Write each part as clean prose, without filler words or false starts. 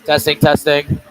Testing, testing.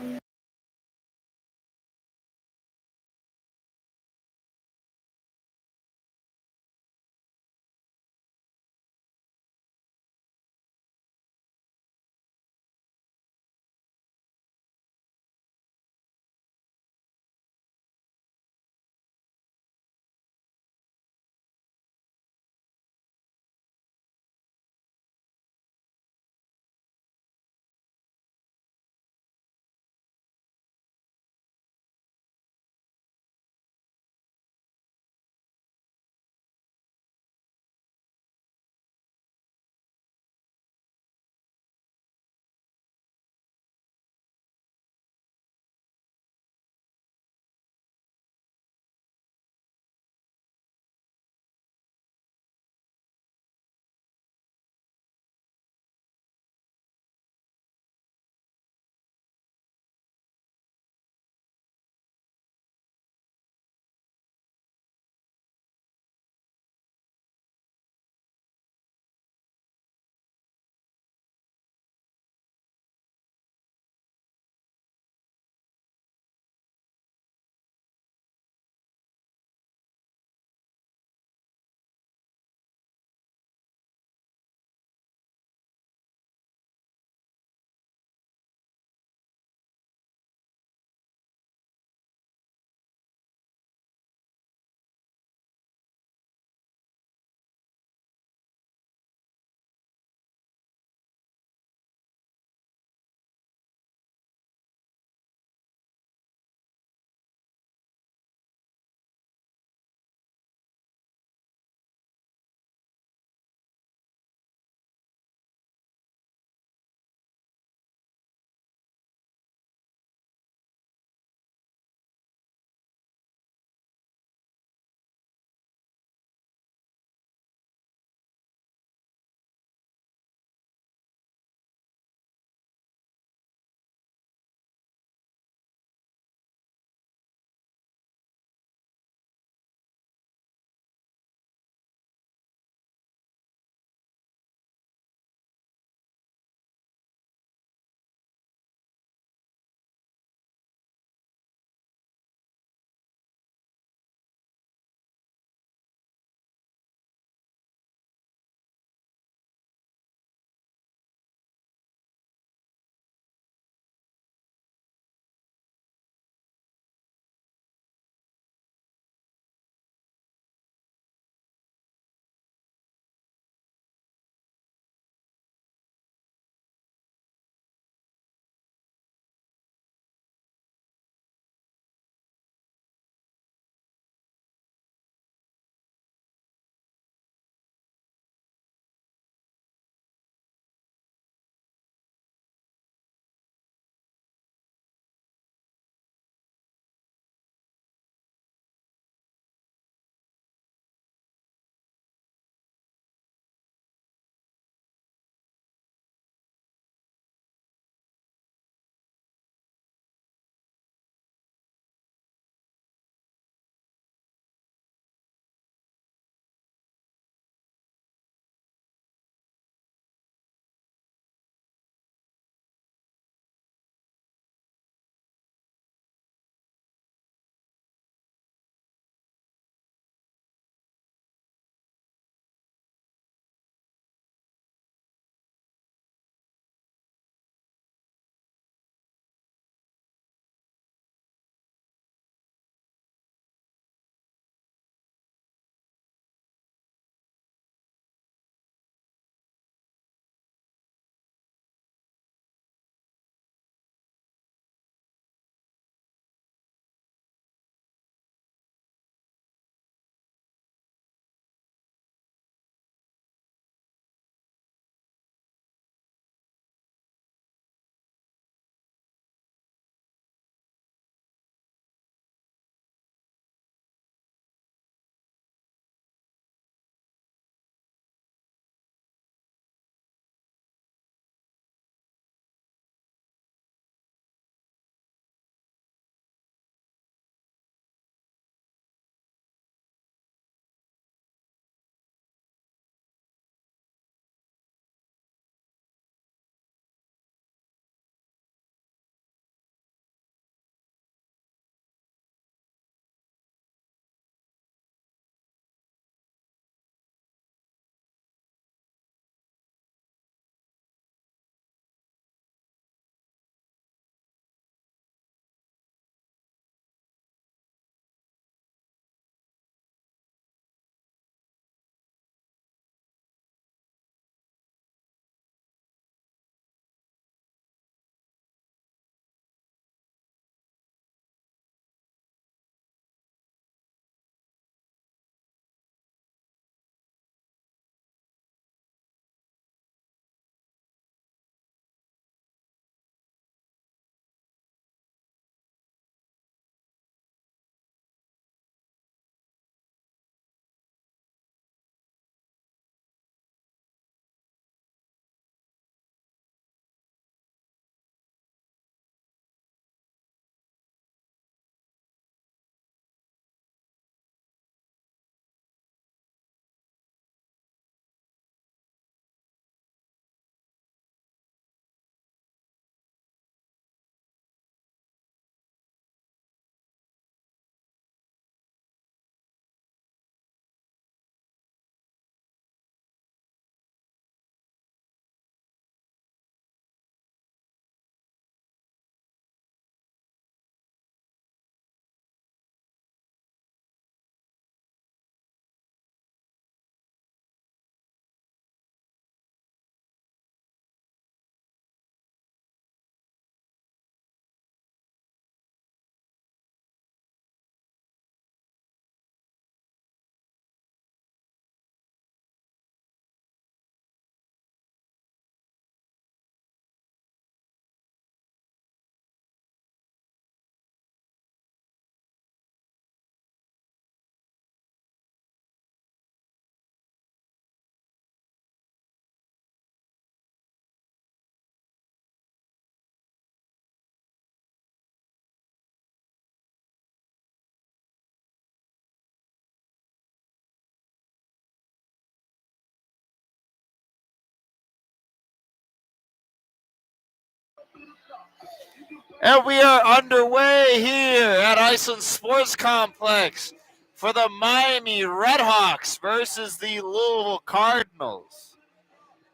And we are underway here at Iceland Sports Complex for the Miami Redhawks versus the Louisville Cardinals.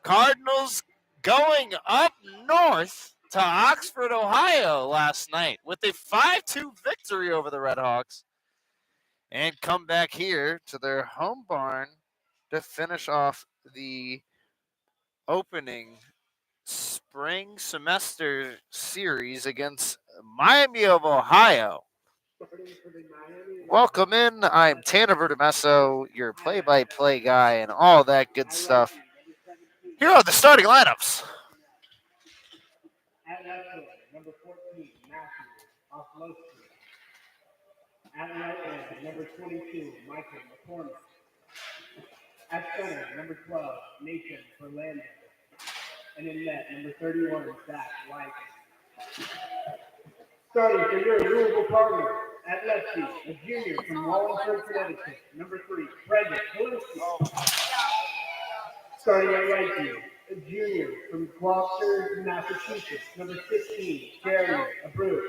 Cardinals going up north to Oxford, Ohio last night with a 5-2 victory over the Redhawks and come back here to their home barn to finish off the opening spring semester series against Miami of Ohio. Welcome in. I'm Tanner Verdemesso, your play-by-play guy and all that good stuff. Here are the starting lineups. At left field, number 14, Matthew Oslowski. At right end, number 22, Michael McCormick. At center, number 12, Nathan Verlander. And in net, number 31, Zach Wyken. Starting for your Louisville Cardinals, at left field, a junior from Wallingford, Connecticut, number 3, Brendan Kalinsky. Starting at right field, a junior from Gloucester, Massachusetts, number 16, Jeremy Abreu.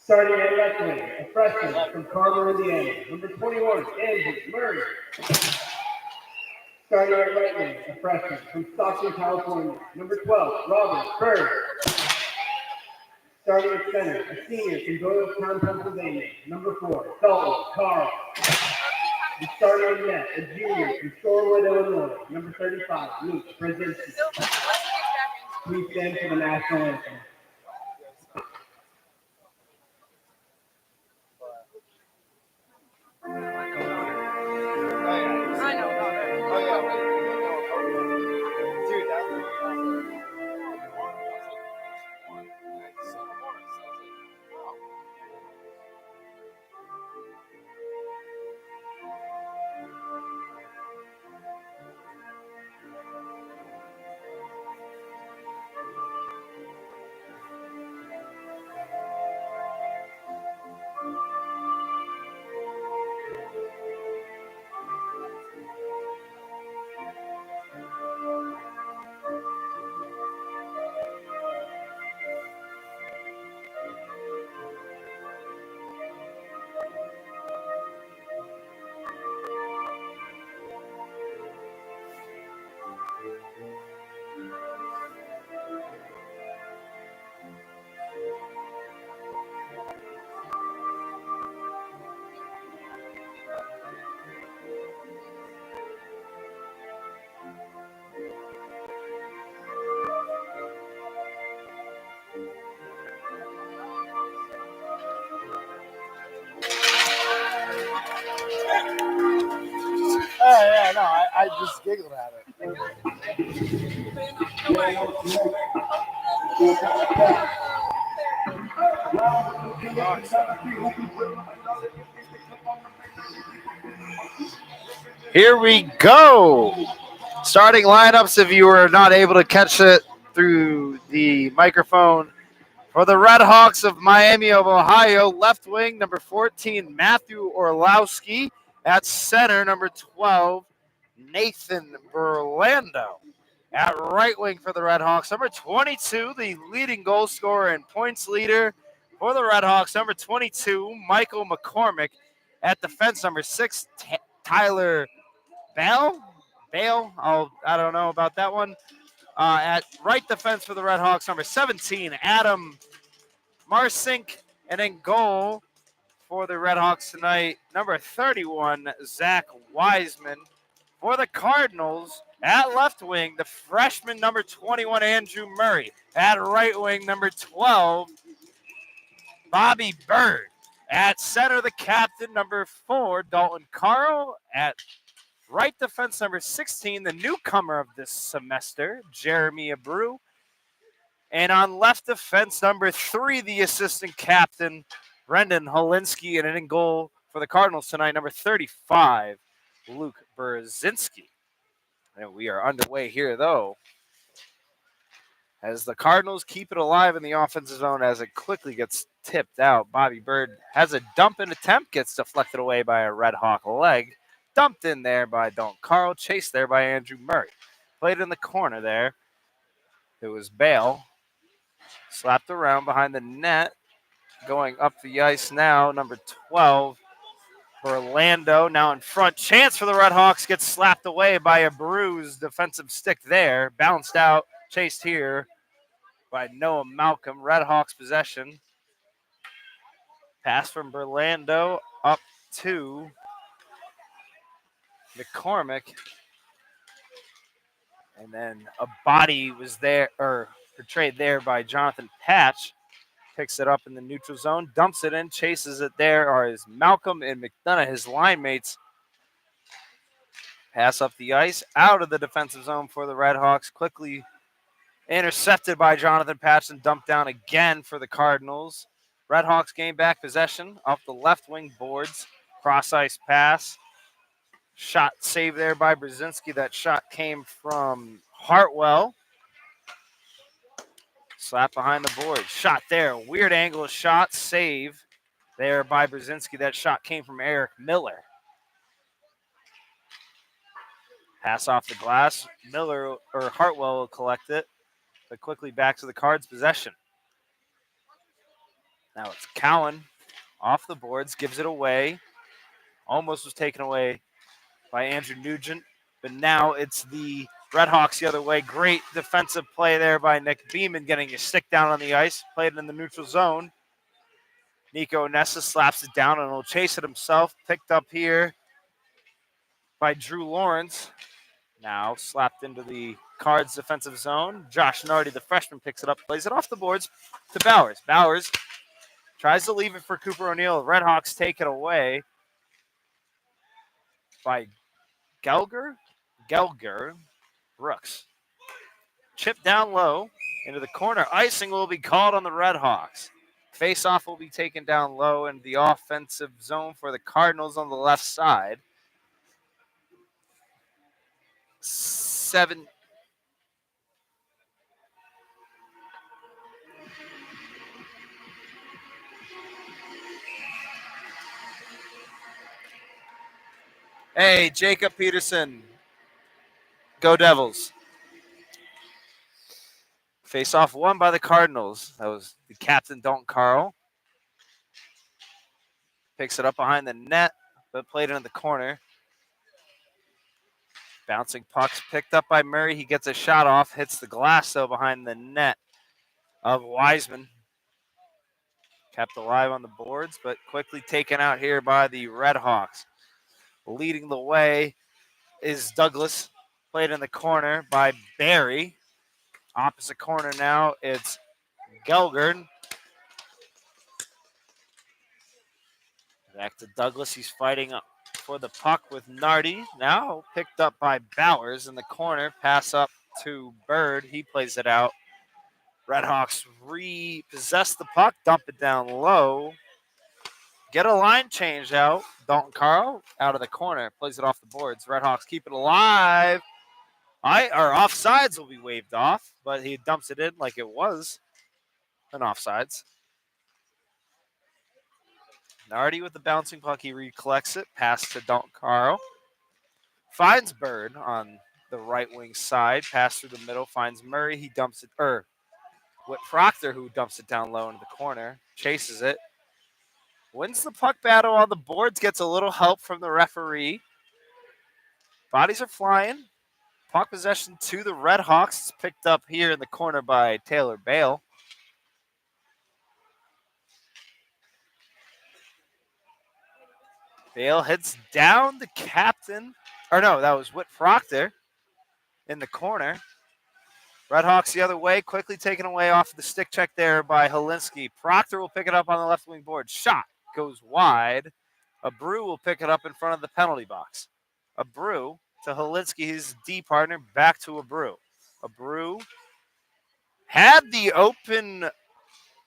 Starting at left wing, a freshman from Carver, Indiana, number 21, Andrew Murray. Starting at right wing, a freshman from Stockton, California, number 12, Robert Bird. Starting at center, a senior from Doylestown, Pennsylvania, number 4, Dalton Carl. And starting in net, a junior from Shorewood, Illinois, number 35, Luke Brzezinski. Please stand for the national anthem. Yeah, no, I just giggled at it. Here we go. Starting lineups, if you were not able to catch it through the microphone. For the Redhawks of Miami of Ohio, left wing, number 14, Matthew Orlowski. At center, number 12, Nathan Verlando. At right wing for the Redhawks, number 22, the leading goal scorer and points leader for the Redhawks, number 22, Michael McCormick. At defense, number 6, Tyler Bale. I don't know about that one. At right defense for the Redhawks, number 17, Adam Marsink. And in goal for the Redhawks tonight, number 31, Zach Wiseman. For the Cardinals, at left wing, the freshman number 21, Andrew Murray. At right wing, number 12, Bobby Bird. At center, the captain, number 4, Dalton Carl. At right defense, number 16, the newcomer of this semester, Jeremy Abreu. And on left defense, number 3, the assistant captain, Brendan Holinsky. And in goal for the Cardinals tonight, number 35, Luke Brzezinski. And we are underway here, though, as the Cardinals keep it alive in the offensive zone as it quickly gets tipped out. Bobby Bird has a dump-in attempt, gets deflected away by a Red Hawk leg. Dumped in there by Dalton Carl, chased there by Andrew Murray. Played in the corner there. It was Bale. Slapped around behind the net. Going up the ice now, number 12, Orlando. Now in front. Chance for the Red Hawks. Gets slapped away by a bruised defensive stick there. Bounced out. Chased here by Noah Malcolm. Red Hawks possession. Pass from Orlando up to McCormick. And then a body was there, or portrayed there by Jonathan Patch. Picks it up in the neutral zone, dumps it in, chases it there are his Malcolm and McDonough, his line mates. Pass up the ice, out of the defensive zone for the Red Hawks. Quickly intercepted by Jonathan Patch and dumped down again for the Cardinals. Red Hawks gain back possession off the left wing boards. Cross ice pass. Shot saved there by Brzezinski. That shot came from Hartwell. Slap behind the board. Shot there. Weird angle shot. Save there by Brzezinski. That shot came from Eric Miller. Pass off the glass. Miller or Hartwell will collect it. But quickly back to the Cards' possession. Now it's Cowan off the boards. Gives it away. Almost was taken away by Andrew Nugent. But now it's the Red Hawks the other way. Great defensive play there by Nick Beeman, getting his stick down on the ice. Played it in the neutral zone. Nico Nessa slaps it down and will chase it himself. Picked up here by Drew Lawrence. Now slapped into the Cards defensive zone. Josh Nardi, the freshman, picks it up, plays it off the boards to Bowers. Bowers tries to leave it for Cooper O'Neill. Red Hawks take it away by Gelger Brooks. Chip down low into the corner. Icing will be called on the Red Hawks. Face-off will be taken down low in the offensive zone for the Cardinals on the left side. 7. Hey, Jacob Peterson. Go Devils. Face-off won by the Cardinals. That was the captain, Dalton Carl. Picks it up behind the net, but played it in the corner. Bouncing pucks picked up by Murray. He gets a shot off, hits the glass, though, behind the net of Wiseman. Kept alive on the boards, but quickly taken out here by the Red Hawks. Leading the way is Douglas. Played in the corner by Barry. Opposite corner now, it's Gelgard. Back to Douglas. He's fighting up for the puck with Nardi. Now picked up by Bowers in the corner. Pass up to Bird. He plays it out. Red Hawks repossess the puck, dump it down low. Get a line change out. Dalton Carl out of the corner. Plays it off the boards. Red Hawks keep it alive. Our offsides will be waved off, but he dumps it in like it was an offsides. Nardi with the bouncing puck. He recollects it. Pass to Dalton Carl. Finds Bird on the right wing side. Pass through the middle. Finds Murray. He dumps it. Whit Proctor, who dumps it down low into the corner. Chases it. Wins the puck battle on the boards. Gets a little help from the referee. Bodies are flying. Puck possession to the Red Hawks. It's picked up here in the corner by Taylor Bale. Bale hits down the captain. Or no, that was Whit Proctor in the corner. Red Hawks the other way, quickly taken away off the stick check there by Helinski. Proctor will pick it up on the left wing board. Shot goes wide. Abreu will pick it up in front of the penalty box. Abreu to Helinski, his D partner, back to Abreu. Abreu had the open.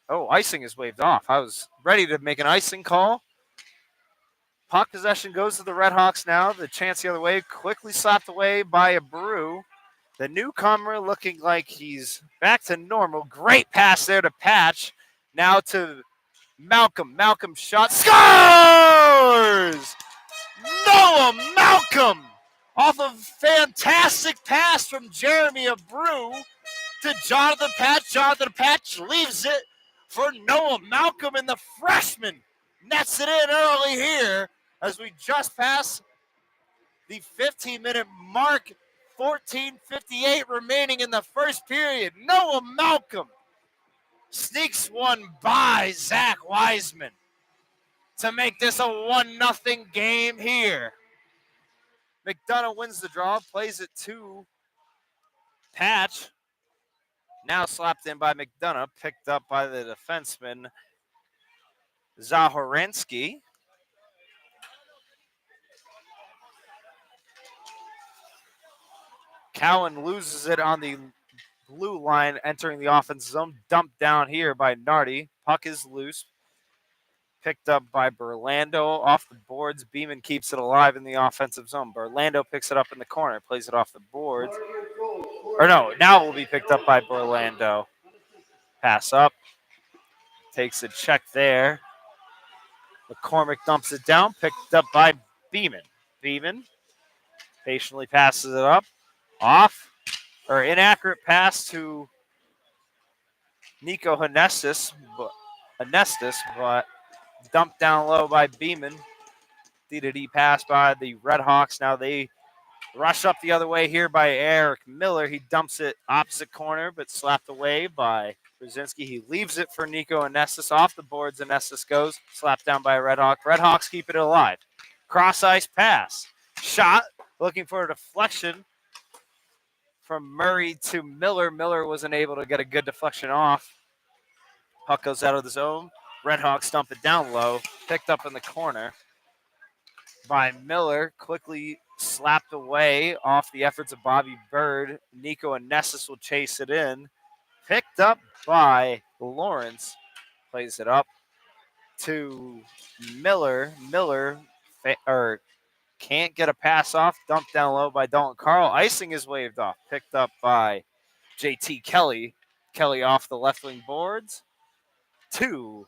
Oh, icing is waved off. I was ready to make an icing call. Puck possession goes to the Red Hawks now. The chance the other way, quickly slapped away by Abreu. The newcomer looking like he's back to normal. Great pass there to Patch. Now to Malcolm. Malcolm shot. Scores! Noah Malcolm! Off a fantastic pass from Jeremy Abreu. to Jonathan Patch. Jonathan Patch leaves it for Noah Malcolm, and the freshman nets it in early here as we just pass the 15-minute mark. 14:58 remaining in the first period. Noah Malcolm sneaks one by Zach Wiseman to make this a 1-0 game here. McDonough wins the draw, plays it to Patch. Now slapped in by McDonough, picked up by the defenseman Zahorensky. Cowan loses it on the blue line, entering the offense zone. Dumped down here by Nardi. Puck is loose. Picked up by Berlando off the boards. Beeman keeps it alive in the offensive zone. Berlando picks it up in the corner, plays it off the boards. Or no, now it will be picked up by Berlando. Pass up. Takes a check there. McCormick dumps it down, picked up by Beeman. Beeman patiently passes it up. Off, or inaccurate pass to Nico Honestis, but dumped down low by Beeman. D-to-D pass by the Redhawks. Now they rush up the other way here by Eric Miller. He dumps it opposite corner, but slapped away by Brzezinski. He leaves it for Nico Honestis. Off the boards, Honestis goes. Slapped down by Redhawk. Redhawks keep it alive. Cross-ice pass. Shot, looking for a deflection from Murray to Miller. Miller wasn't able to get a good deflection off. Puck goes out of the zone. Redhawks dump it down low. Picked up in the corner by Miller. Quickly slapped away off the efforts of Bobby Bird. Nico Honestis will chase it in. Picked up by Lawrence. Plays it up to Miller. Miller can't get a pass off. Dumped down low by Dalton Carl. Icing is waved off. Picked up by JT Kelly. Kelly off the left wing boards to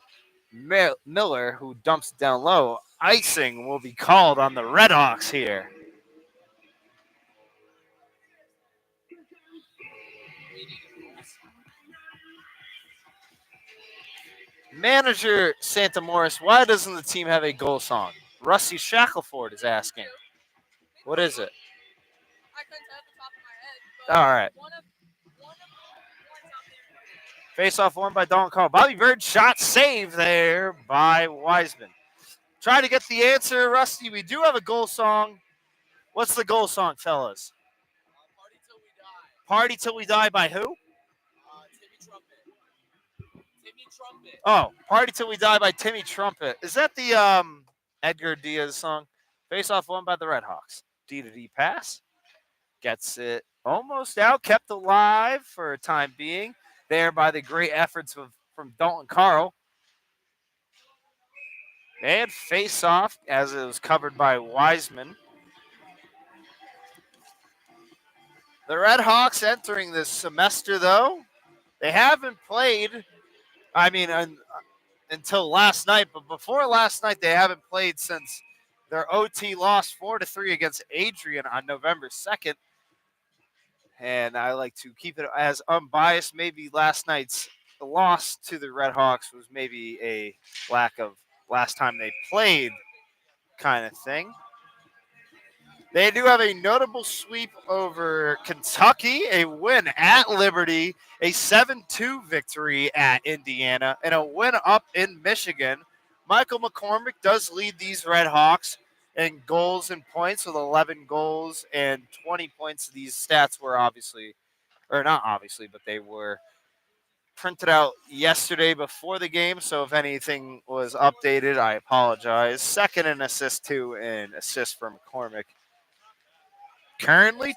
Miller, who dumps it down low. Icing will be called on the Redhawks here. Manager Santa Morris, why doesn't the team have a goal song? Rusty Shackelford is asking. What is it? I couldn't tell at the top of my head. But All right. one of the ones out there. Face off won by Dalton Carl. Bobby Bird shot save there by Wiseman. Try to get the answer, Rusty. We do have a goal song. What's the goal song, fellas? Party Till We Die. Party Till We Die by who? Timmy Trumpet. Timmy Trumpet. Oh, Party Till We Die by Timmy Trumpet. Is that the Edgar Diaz song? Face off won by the Redhawks. D-to-D pass. Gets it almost out. Kept alive for a time being. There by the great efforts from Dalton Carl. And face off as it was covered by Wiseman. The Redhawks entering this semester, though, they haven't played, until last night. But before last night, they haven't played since their OT loss 4-3 against Adrian on November 2nd. And I like to keep it as unbiased. Maybe last night's loss to the Redhawks was maybe a lack of last time they played kind of thing. They do have a notable sweep over Kentucky, a win at Liberty, a 7-2 victory at Indiana, and a win up in Michigan. Michael McCormick does lead these Redhawks in goals and points with 11 goals and 20 points. These stats were but they were printed out yesterday before the game, so if anything was updated, I apologize. Second in assist to an assist from McCormick. Currently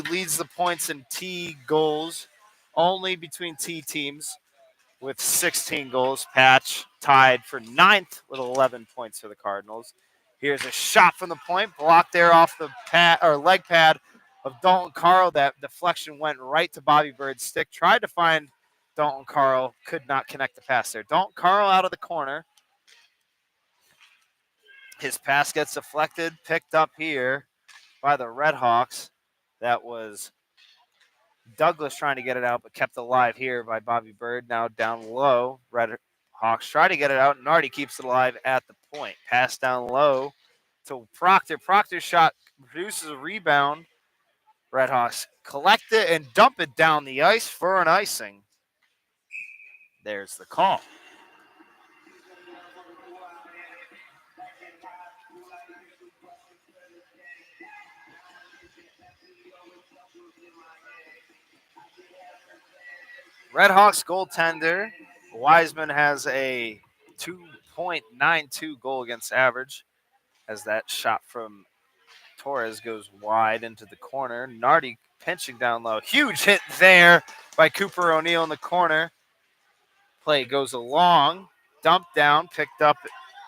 leads the points in T goals, only between T teams with 16 goals. Patch tied for 9th with 11 points for the Cardinals. Here's a shot from the point, blocked there off the leg pad of Dalton Carl. That deflection went right to Bobby Bird's stick. Tried to find Dalton Carl, could not connect the pass there. Dalton Carl out of the corner. His pass gets deflected, picked up here by the Redhawks. That was Douglas trying to get it out, but kept alive here by Bobby Bird. Now down low. Red Hawks try to get it out. Nardi keeps it alive at the point. Pass down low to Proctor. Proctor's shot produces a rebound. Red Hawks collect it and dump it down the ice for an icing. There's the call. Red Hawks goaltender Wiseman has a 2.92 goal against average as that shot from Torres goes wide into the corner. Nardi pinching down low. Huge hit there by Cooper O'Neill in the corner. Play goes along. Dumped down. Picked up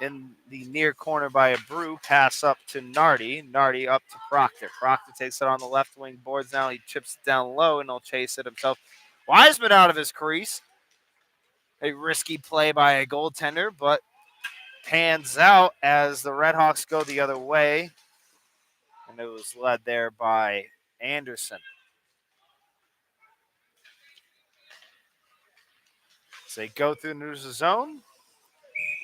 in the near corner by a Brew. Pass up to Nardi. Nardi up to Proctor. Proctor takes it on the left wing boards now. He chips it down low and he'll chase it himself. Wiseman out of his crease. A risky play by a goaltender, but pans out as the Red Hawks go the other way. And it was led there by Anderson. So they go through the neutral zone.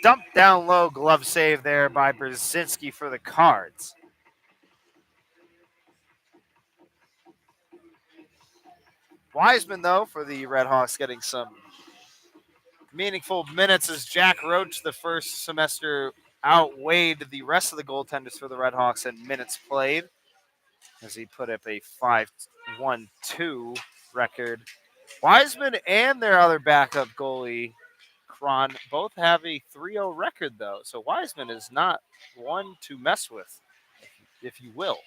Dump down low, glove save there by Brzezinski for the Cards. Wiseman, though, for the Red Hawks, getting some meaningful minutes as Jack Roach, the first semester, outweighed the rest of the goaltenders for the Red Hawks in minutes played as he put up a 5-1-2 record. Wiseman and their other backup goalie, Cron, both have a 3-0 record, though. So Wiseman is not one to mess with, if you will.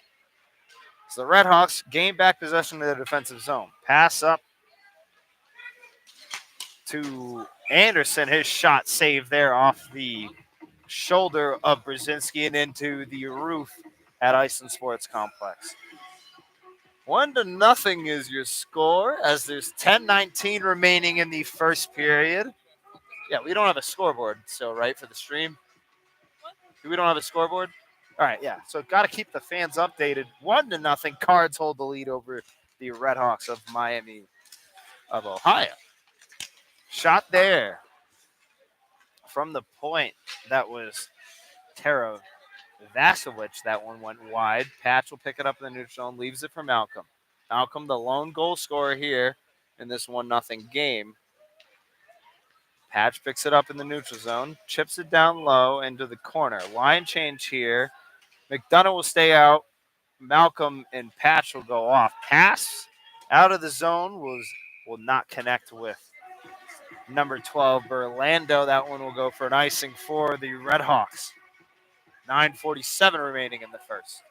So the Red Hawks gain back possession of the defensive zone. Pass up to Anderson. His shot saved there off the shoulder of Brzezinski and into the roof at Iceland Sports Complex. 1-0 is your score as there's 10:19 remaining in the first period. Yeah, we don't have a scoreboard still, right, for the stream? We don't have a scoreboard? All right, yeah. So got to keep the fans updated. 1-0. Cards hold the lead over the Red Hawks of Miami of Ohio. Shot there from the point. That was Tara Vasovich. That one went wide. Patch will pick it up in the neutral zone, leaves it for Malcolm. Malcolm, the lone goal scorer here in this 1-0 game. Patch picks it up in the neutral zone, chips it down low into the corner. Line change here. McDonough will stay out. Malcolm and Patch will go off. Pass out of the zone will not connect with number 12, Berlando. That one will go for an icing for the Red Hawks. 9:47 remaining in the first.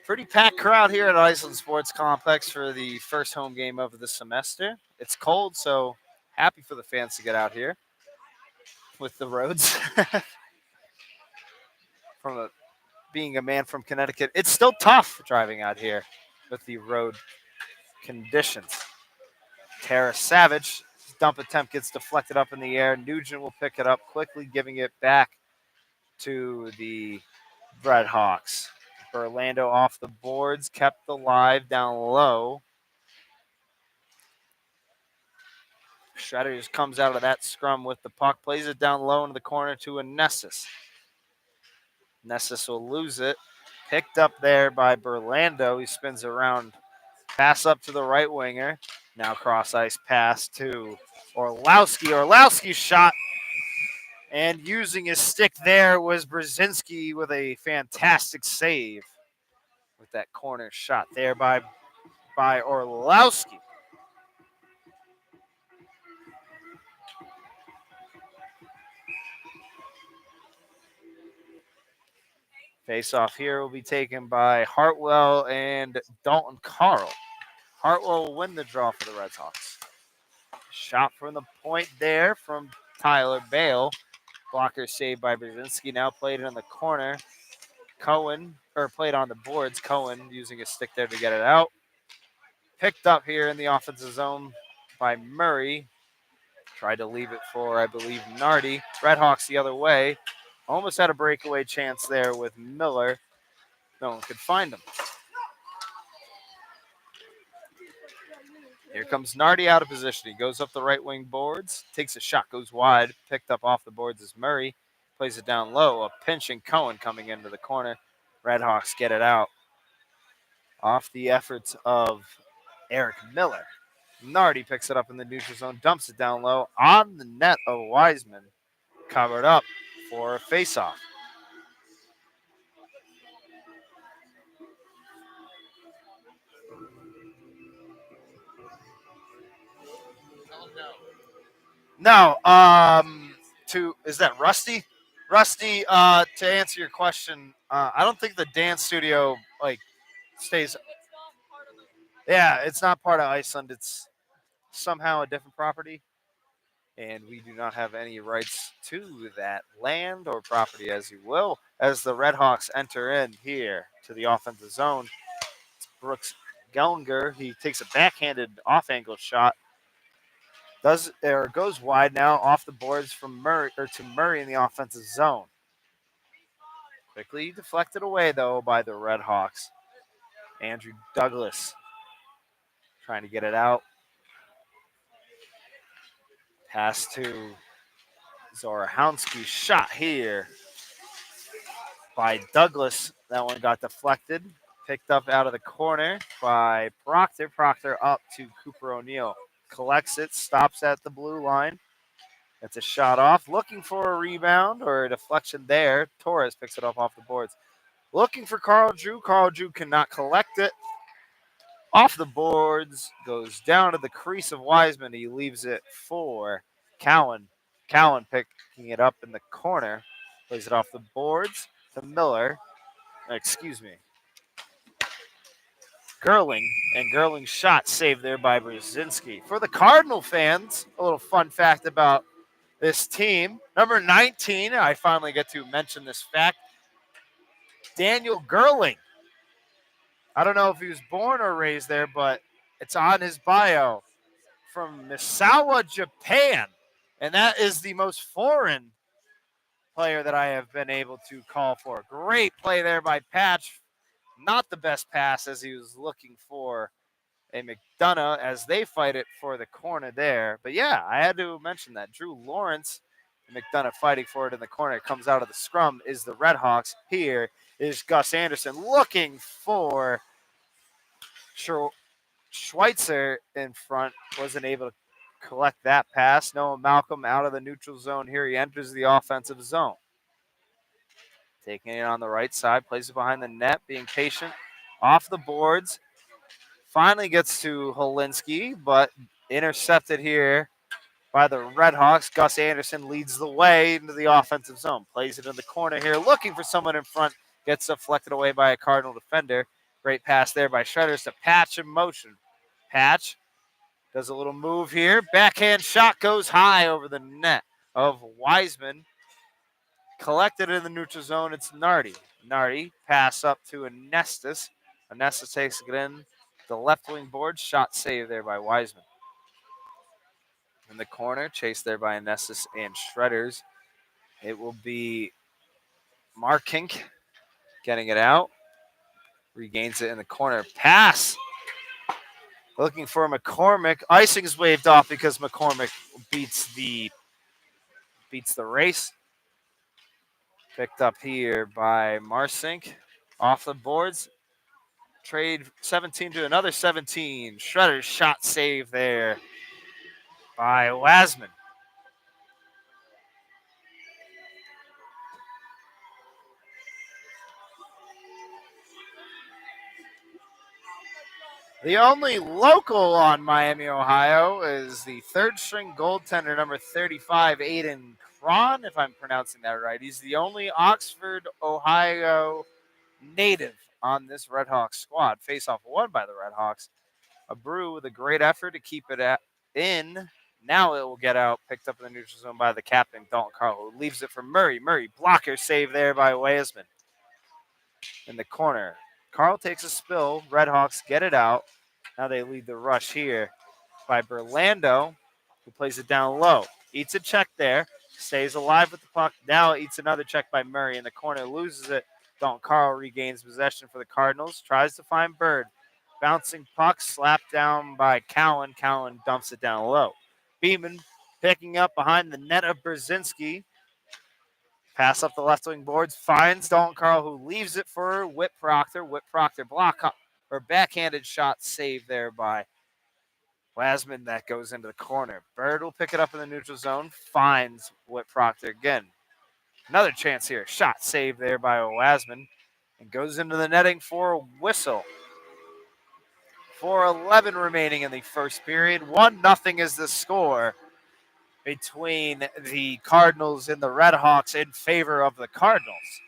Pretty packed crowd here at Iceland Sports Complex for the first home game of the semester. It's cold, so happy for the fans to get out here with the roads. Being a man from Connecticut, it's still tough driving out here with the road conditions. Tara Savage, dump attempt gets deflected up in the air. Nugent will pick it up quickly, giving it back to the Red Hawks. Orlando off the boards, kept alive down low. Shredder just comes out of that scrum with the puck, plays it down low into the corner to a Nessus. Nessus will lose it. Picked up there by Berlando. He spins around. Pass up to the right winger. Now cross ice pass to Orlowski. Orlowski's shot. And using his stick there was Brzezinski with a fantastic save with that corner shot there by Orlowski. Face off here will be taken by Hartwell and Dalton Carl. Hartwell will win the draw for the Red Hawks. Shot from the point there from Tyler Bale. Blocker saved by Brzezinski. Now played in the corner. Played on the boards. Cohen using his stick there to get it out. Picked up here in the offensive zone by Murray. Tried to leave it for, I believe, Nardi. Red Hawks the other way. Almost had a breakaway chance there with Miller. No one could find him. Here comes Nardi out of position. He goes up the right wing boards, takes a shot, goes wide, picked up off the boards as Murray plays it down low. A pinching Cohen coming into the corner. Redhawks get it out off the efforts of Eric Miller. Nardi picks it up in the neutral zone, dumps it down low on the net of Wiseman, covered up for a faceoff. No, is that Rusty? Rusty, to answer your question, I don't think the dance studio stays. Yeah, it's not part of Iceland. It's somehow a different property, and we do not have any rights to that land or property, as you will. As the Redhawks enter in here to the offensive zone, it's Brooks Gellinger. He takes a backhanded off-angle shot. Goes wide now off the boards from Murray to Murray in the offensive zone. Quickly deflected away though by the Redhawks. Andrew Douglas trying to get it out. Pass to Zorahansky. Shot here by Douglas. That one got deflected. Picked up out of the corner by Proctor. Proctor up to Cooper O'Neill. Collects it, stops at the blue line. That's a shot off. Looking for a rebound or a deflection there. Torres picks it up off the boards. Looking for Carl Drew. Carl Drew cannot collect it. Off the boards. Goes down to the crease of Wiseman. He leaves it for Cowan. Cowan picking it up in the corner. Plays it off the boards to Miller. Excuse me. Gerling, and Gerling's shot saved there by Brzezinski. For the Cardinal fans, a little fun fact about this team. Number 19, I finally get to mention this fact, Daniel Gerling. I don't know if he was born or raised there, but it's on his bio. From Misawa, Japan. And that is the most foreign player that I have been able to call for. Great play there by Patch. Not the best pass as he was looking for a McDonough as they fight it for the corner there. But yeah, I had to mention that. Drew Lawrence and McDonough fighting for it in the corner. It comes out of the scrum is the Redhawks. Here is Gus Anderson looking for Schweitzer in front. Wasn't able to collect that pass. Noah Malcolm out of the neutral zone here. He enters the offensive zone. Taking it on the right side, plays it behind the net, being patient. Off the boards. Finally gets to Holinsky, but intercepted here by the Redhawks. Gus Anderson leads the way into the offensive zone. Plays it in the corner here, looking for someone in front. Gets deflected away by a Cardinal defender. Great pass there by Shredders to Patch in motion. Patch does a little move here. Backhand shot goes high over the net of Wiseman. Collected in the neutral zone, it's Nardi. Nardi pass up to Anestis. Anestis takes it in. The left wing board, shot saved there by Wiseman. In the corner, chased there by Anestis and Shredders. It will be Markink getting it out. Regains it in the corner. Pass! Looking for McCormick. Icing's waved off because McCormick beats the race. Picked up here by Marsink. Off the boards. Trade 17 to another 17. Shredder's shot save there by Wasman. The only local on Miami, Ohio is the third string goaltender, number 35, Aiden Cron, if I'm pronouncing that right. He's the only Oxford, Ohio native on this Redhawks squad. Face-off won by the Redhawks. A Brew with a great effort to keep it in. Now it will get out, picked up in the neutral zone by the captain, Dalton Carl, who leaves it for Murray. Murray, blocker save there by Wasman. In the corner. Carl takes a spill. Redhawks get it out. Now they lead the rush here by Berlando, who plays it down low. Eats a check there. stays alive with the puck. Now eats another check by Murray in the corner, loses it. Dalton Carl regains possession for the Cardinals, tries to find Bird. Bouncing puck, slapped down by Cowan. Cowan dumps it down low. Beeman picking up behind the net of Brzezinski. Pass up the left wing boards, finds Dalton Carl, who leaves it for Whit Proctor. Whit Proctor block or backhanded shot saved there by Wasman. That goes into the corner. Bird will pick it up in the neutral zone, finds Whit Proctor again. Another chance here. Shot saved there by Wasman and goes into the netting for a whistle. 4:11 remaining in the first period. 1-0 is the score between the Cardinals and the Redhawks in favor of the Cardinals.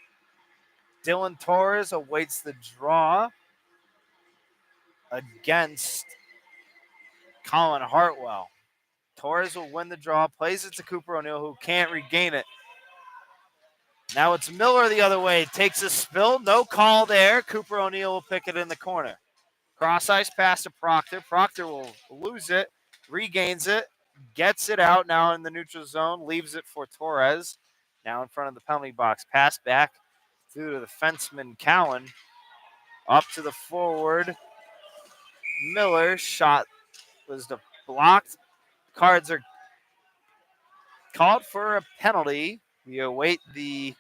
Dylan Torres awaits the draw against Colin Hartwell. Torres will win the draw, plays it to Cooper O'Neill, who can't regain it. Now it's Miller the other way. Takes a spill. No call there. Cooper O'Neill will pick it in the corner. Cross ice pass to Proctor. Proctor will lose it, regains it, gets it out now in the neutral zone, leaves it for Torres. Now in front of the penalty box. Pass back through to the fenceman Cowan. Up to the forward. Miller. Shot was blocked. Cards are called for a penalty. We await the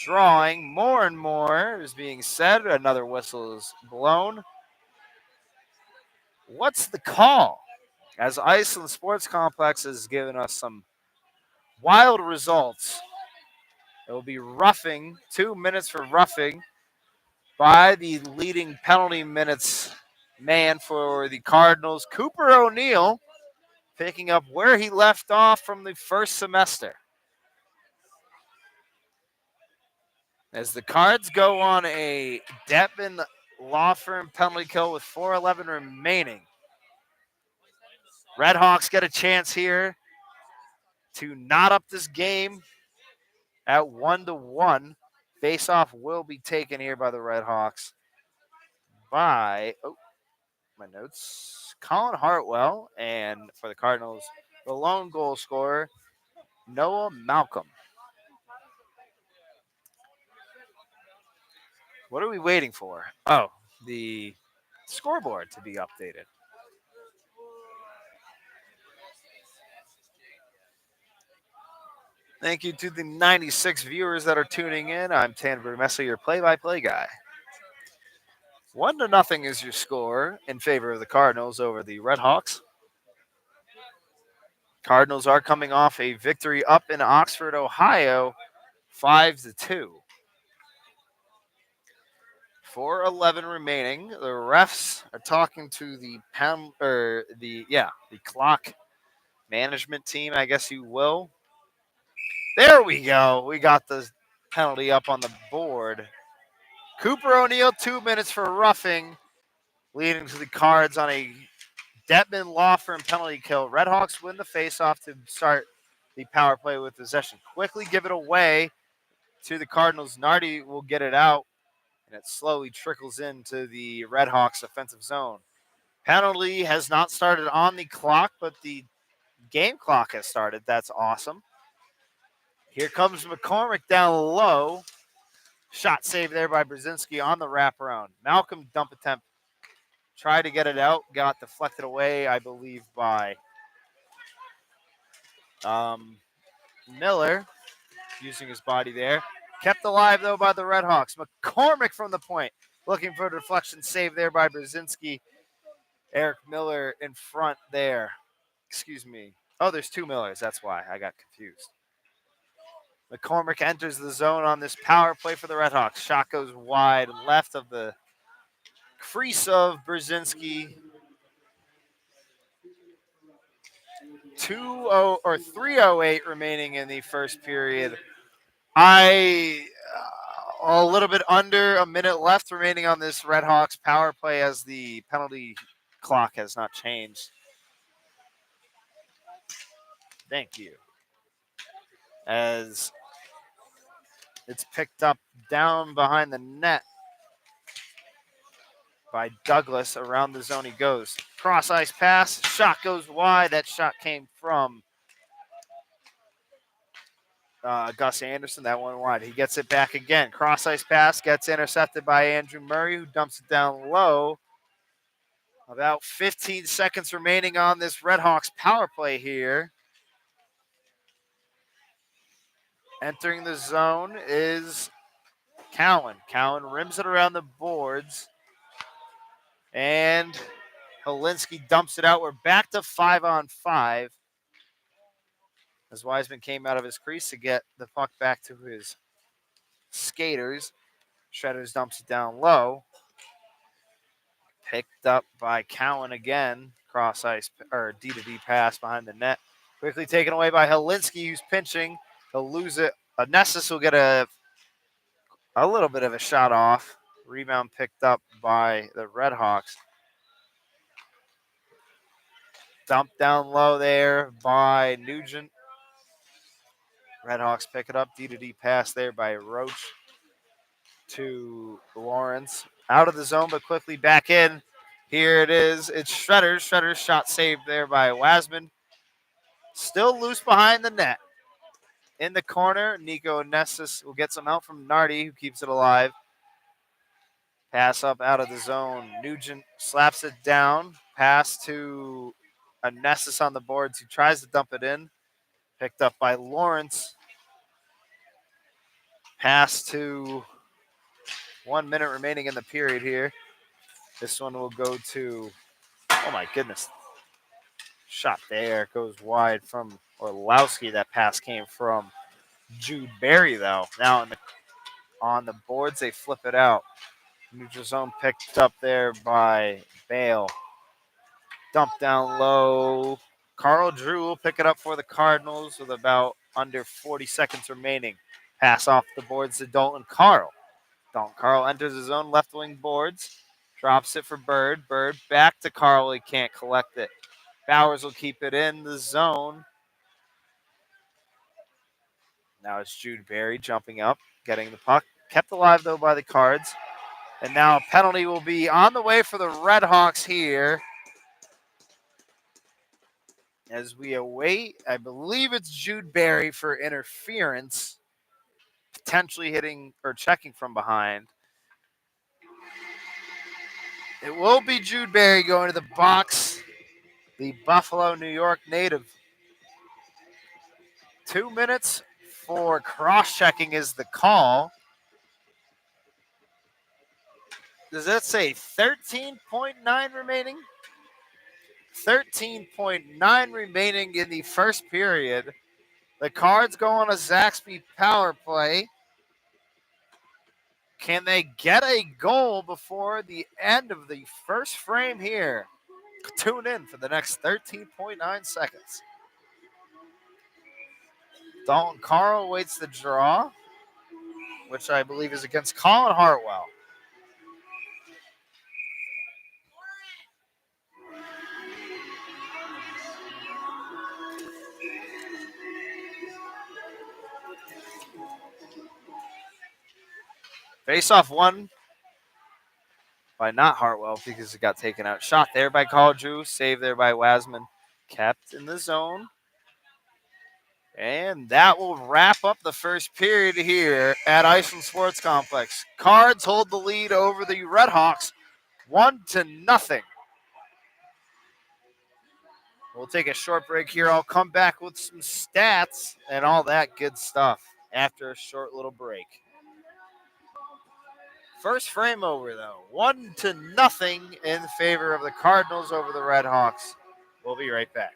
drawing. More and more is being said. Another whistle is blown. What's the call? As Iceland Sports Complex has given us some wild results. It will be roughing, 2 minutes for roughing by the leading penalty minutes man for the Cardinals, Cooper O'Neill, picking up where he left off from the first semester. As the Cards go on a Detman Law Firm penalty kill with 4:11 remaining. Redhawks get a chance here to knot up this game at 1-1. Face-off will be taken here by the Redhawks by, my notes, Colin Hartwell, and for the Cardinals, the lone goal scorer, Noah Malcolm. What are we waiting for? Oh, the scoreboard to be updated. Thank you to the 96 viewers that are tuning in. I'm Tanner Messer, your play-by-play guy. 1-0 is your score in favor of the Cardinals over the Redhawks. Cardinals are coming off a victory up in Oxford, Ohio, 5-2. 4:11 remaining. The refs are talking to the clock management team, I guess you will. There we go. We got the penalty up on the board. Cooper O'Neill, 2 minutes for roughing, leading to the Cards on a Detman Law Firm penalty kill. Redhawks win the faceoff to start the power play with possession. Quickly give it away to the Cardinals. Nardi will get it out, and it slowly trickles into the Redhawks offensive zone. Penalty has not started on the clock, but the game clock has started. That's awesome. Here comes McCormick down low. Shot saved there by Brzezinski on the wraparound. Malcolm dump attempt. Tried to get it out. Got deflected away, I believe, by Miller. Using his body there. Kept alive, though, by the Redhawks. McCormick from the point. Looking for a deflection save there by Brzezinski. Eric Miller in front there. Excuse me. Oh, there's two Millers. That's why I got confused. McCormick enters the zone on this power play for the Redhawks. Shot goes wide left of the crease of Brzezinski. 3:08 remaining in the first period. A little bit under a minute left remaining on this Redhawks power play as the penalty clock has not changed. Thank you. As it's picked up down behind the net by Douglas. Around the zone he goes. Cross ice pass. Shot goes wide. That shot came from Gus Anderson. That one wide. He gets it back again. Cross ice pass gets intercepted by Andrew Murray, who dumps it down low. About 15 seconds remaining on this Redhawks power play here. Entering the zone is Cowan. Cowan rims it around the boards. And Helinski dumps it out. We're back to 5-on-5. As Wiseman came out of his crease to get the puck back to his skaters. Shredders dumps it down low. Picked up by Cowan again. Cross ice or D-to-D pass behind the net. Quickly taken away by Helinski, who's pinching. He'll lose it. Nessus will get a little bit of a shot off. Rebound picked up by the Redhawks. Dumped down low there by Nugent. Redhawks pick it up. D-to-D pass there by Roach to Lawrence. Out of the zone, but quickly back in. Here it is. It's Shredders. Shredders shot saved there by Wiseman. Still loose behind the net. In the corner, Nico Nessus will get some help from Nardi, who keeps it alive. Pass up out of the zone. Nugent slaps it down. Pass to Nessus on the boards. He tries to dump it in. Picked up by Lawrence. Pass to 1 minute remaining in the period here. This one will go to, oh my goodness. Shot there. Goes wide from Orlowski. That pass came from Jude Berry, though. Now on the boards, they flip it out. Neutral zone picked up there by Bale. Dump down low. Carl Drew will pick it up for the Cardinals with about under 40 seconds remaining. Pass off the boards to Dalton Carl. Dalton Carl enters his own left wing boards. Drops it for Bird. Bird back to Carl. He can't collect it. Bowers will keep it in the zone. Now it's Jude Berry jumping up, getting the puck. Kept alive, though, by the Cards. And now a penalty will be on the way for the Redhawks here. As we await, I believe it's Jude Berry for interference. Potentially hitting or checking from behind. It will be Jude Berry going to the box. The Buffalo, New York native. 2 minutes for cross-checking is the call. Does that say 13.9 remaining? 13.9 remaining in the first period. The Cards go on a Zaxby power play. Can they get a goal before the end of the first frame here? Tune in for the next 13.9 seconds. Dalton Carl waits the draw, which I believe is against Colin Hartwell. Face-off won by not Hartwell because it got taken out. Shot there by Carl Drew. Save there by Wiseman. Kept in the zone. And that will wrap up the first period here at Iceland Sports Complex. Cards hold the lead over the Redhawks 1-0. We'll take a short break here. I'll come back with some stats and all that good stuff after a short little break. First frame over, though. 1-0 in favor of the Cardinals over the Redhawks. We'll be right back.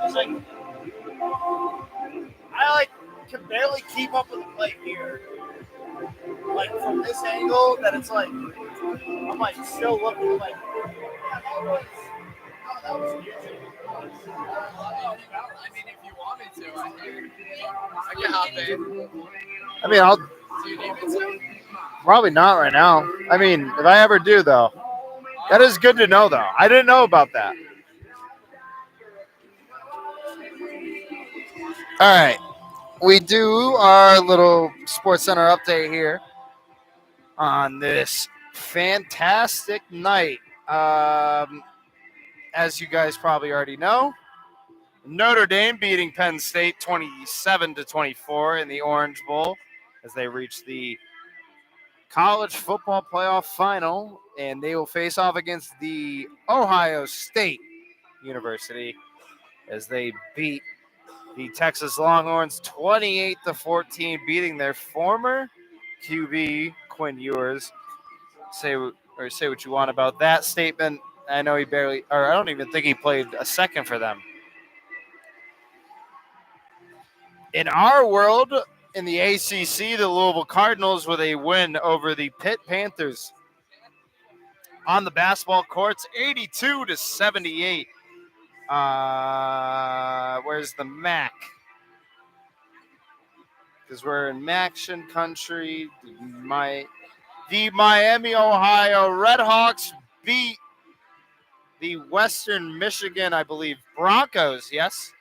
It's like I can barely keep up with the play here. Like from this angle, that it's like I'm like still looking like yeah, that was huge. I mean, if you want me to, I can hop in. I mean, I'll Do you need me to? probably not right now. I mean, if I ever do, though, that is good to know, though. I didn't know about that. All right. We do our little Sports Center update here on this fantastic night. As you guys probably already know, Notre Dame beating Penn State 27-24 in the Orange Bowl as they reach the college football playoff final, and they will face off against the Ohio State University as they beat the Texas Longhorns 28-14, beating their former QB Quinn Ewers. Say what you want about that statement. I know he barely, or I don't even think he played a second for them. In our world, in the ACC, the Louisville Cardinals with a win over the Pitt Panthers on the basketball courts, 82-78. Where's the MAC? Because we're in Maction country. The Miami, Ohio Redhawks beat the Western Michigan, I believe, Broncos. Yes,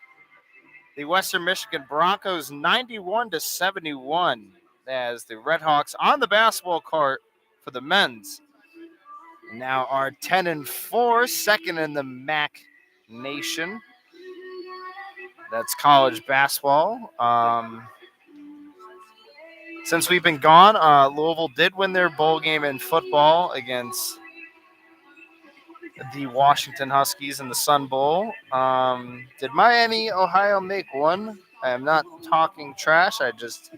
the Western Michigan Broncos 91-71 as the Redhawks on the basketball court for the men's now are 10-4, second in the MAC nation. That's college basketball. Since we've been gone, Louisville did win their bowl game in football against the Washington Huskies in the Sun Bowl. Did Miami, Ohio make one? I am not talking trash. I just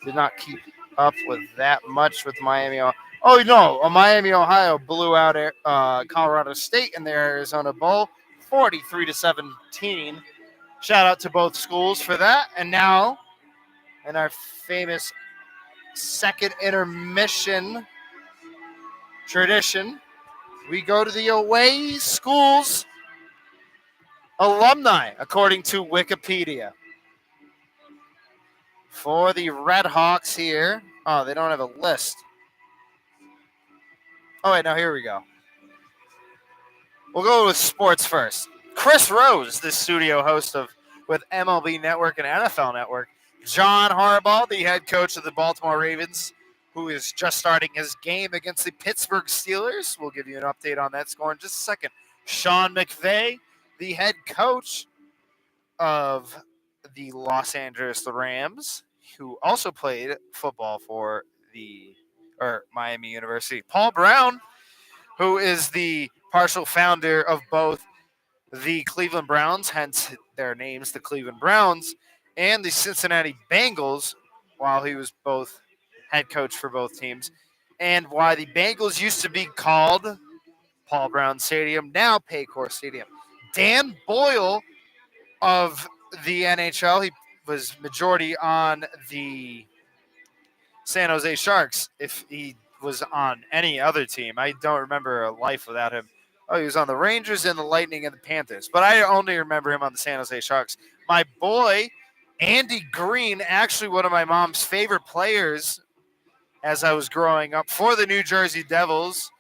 did not keep up with that much with Miami. Oh, no. Miami, Ohio blew out Colorado State in their Arizona Bowl, 43-17. Shout out to both schools for that. And now, in our famous second intermission tradition, we go to the away schools alumni, according to Wikipedia. For the Red Hawks here. Oh, they don't have a list. Oh, wait, no, here we go. We'll go with sports first. Chris Rose, the studio host with MLB Network and NFL Network. John Harbaugh, the head coach of the Baltimore Ravens, who is just starting his game against the Pittsburgh Steelers. We'll give you an update on that score in just a second. Sean McVay, the head coach of the Los Angeles Rams, who also played football for Miami University. Paul Brown, who is the partial founder of both the Cleveland Browns, hence their names, the Cleveland Browns, and the Cincinnati Bengals, while he was both head coach for both teams, and why the Bengals used to be called Paul Brown Stadium, now Paycor Stadium. Dan Boyle of the NHL, he was majority on the San Jose Sharks. If he was on any other team, I don't remember a life without him. Oh, he was on the Rangers and the Lightning and the Panthers, but I only remember him on the San Jose Sharks. My boy, Andy Green, actually one of my mom's favorite players as I was growing up for the New Jersey Devils.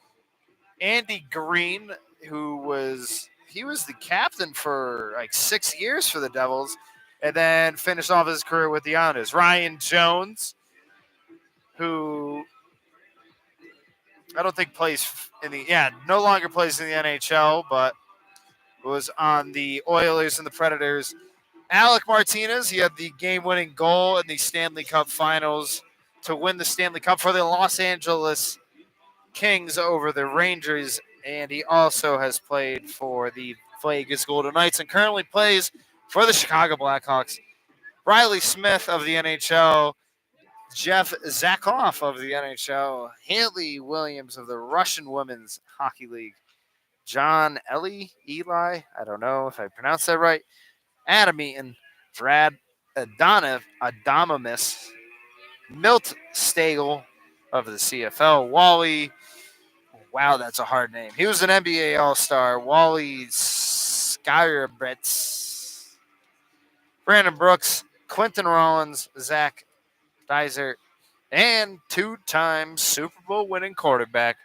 Andy Green, he was the captain for like 6 years for the Devils and then finished off his career with the Islanders. Ryan Jones, who I don't think no longer plays in the NHL, but was on the Oilers and the Predators. Alec Martinez, he had the game-winning goal in the Stanley Cup Finals to win the Stanley Cup for the Los Angeles Kings over the Rangers, and he also has played for the Vegas Golden Knights and currently plays for the Chicago Blackhawks. Riley Smith of the NHL, Jeff Zakhoff of the NHL, Haley Williams of the Russian Women's Hockey League, John Eli, I don't know if I pronounced that right, Adam Eaton, Brad Adamamis, Milt Stagel of the CFL, Wally. Wow, that's a hard name. He was an NBA All Star. Wally Skyrabretz, Brandon Brooks, Quentin Rollins, Zach Dizer, and two-time Super Bowl winning quarterback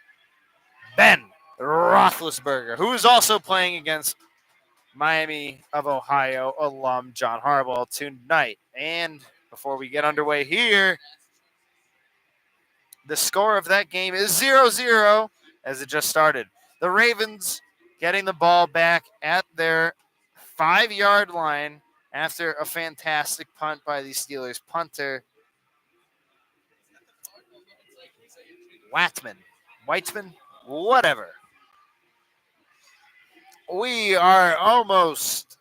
Ben Roethlisberger, who is also playing against Miami of Ohio alum John Harbaugh tonight. And before we get underway here, the score of that game is 0-0 as it just started. The Ravens getting the ball back at their 5-yard line after a fantastic punt by the Steelers punter, Weitzman, whatever. We are almost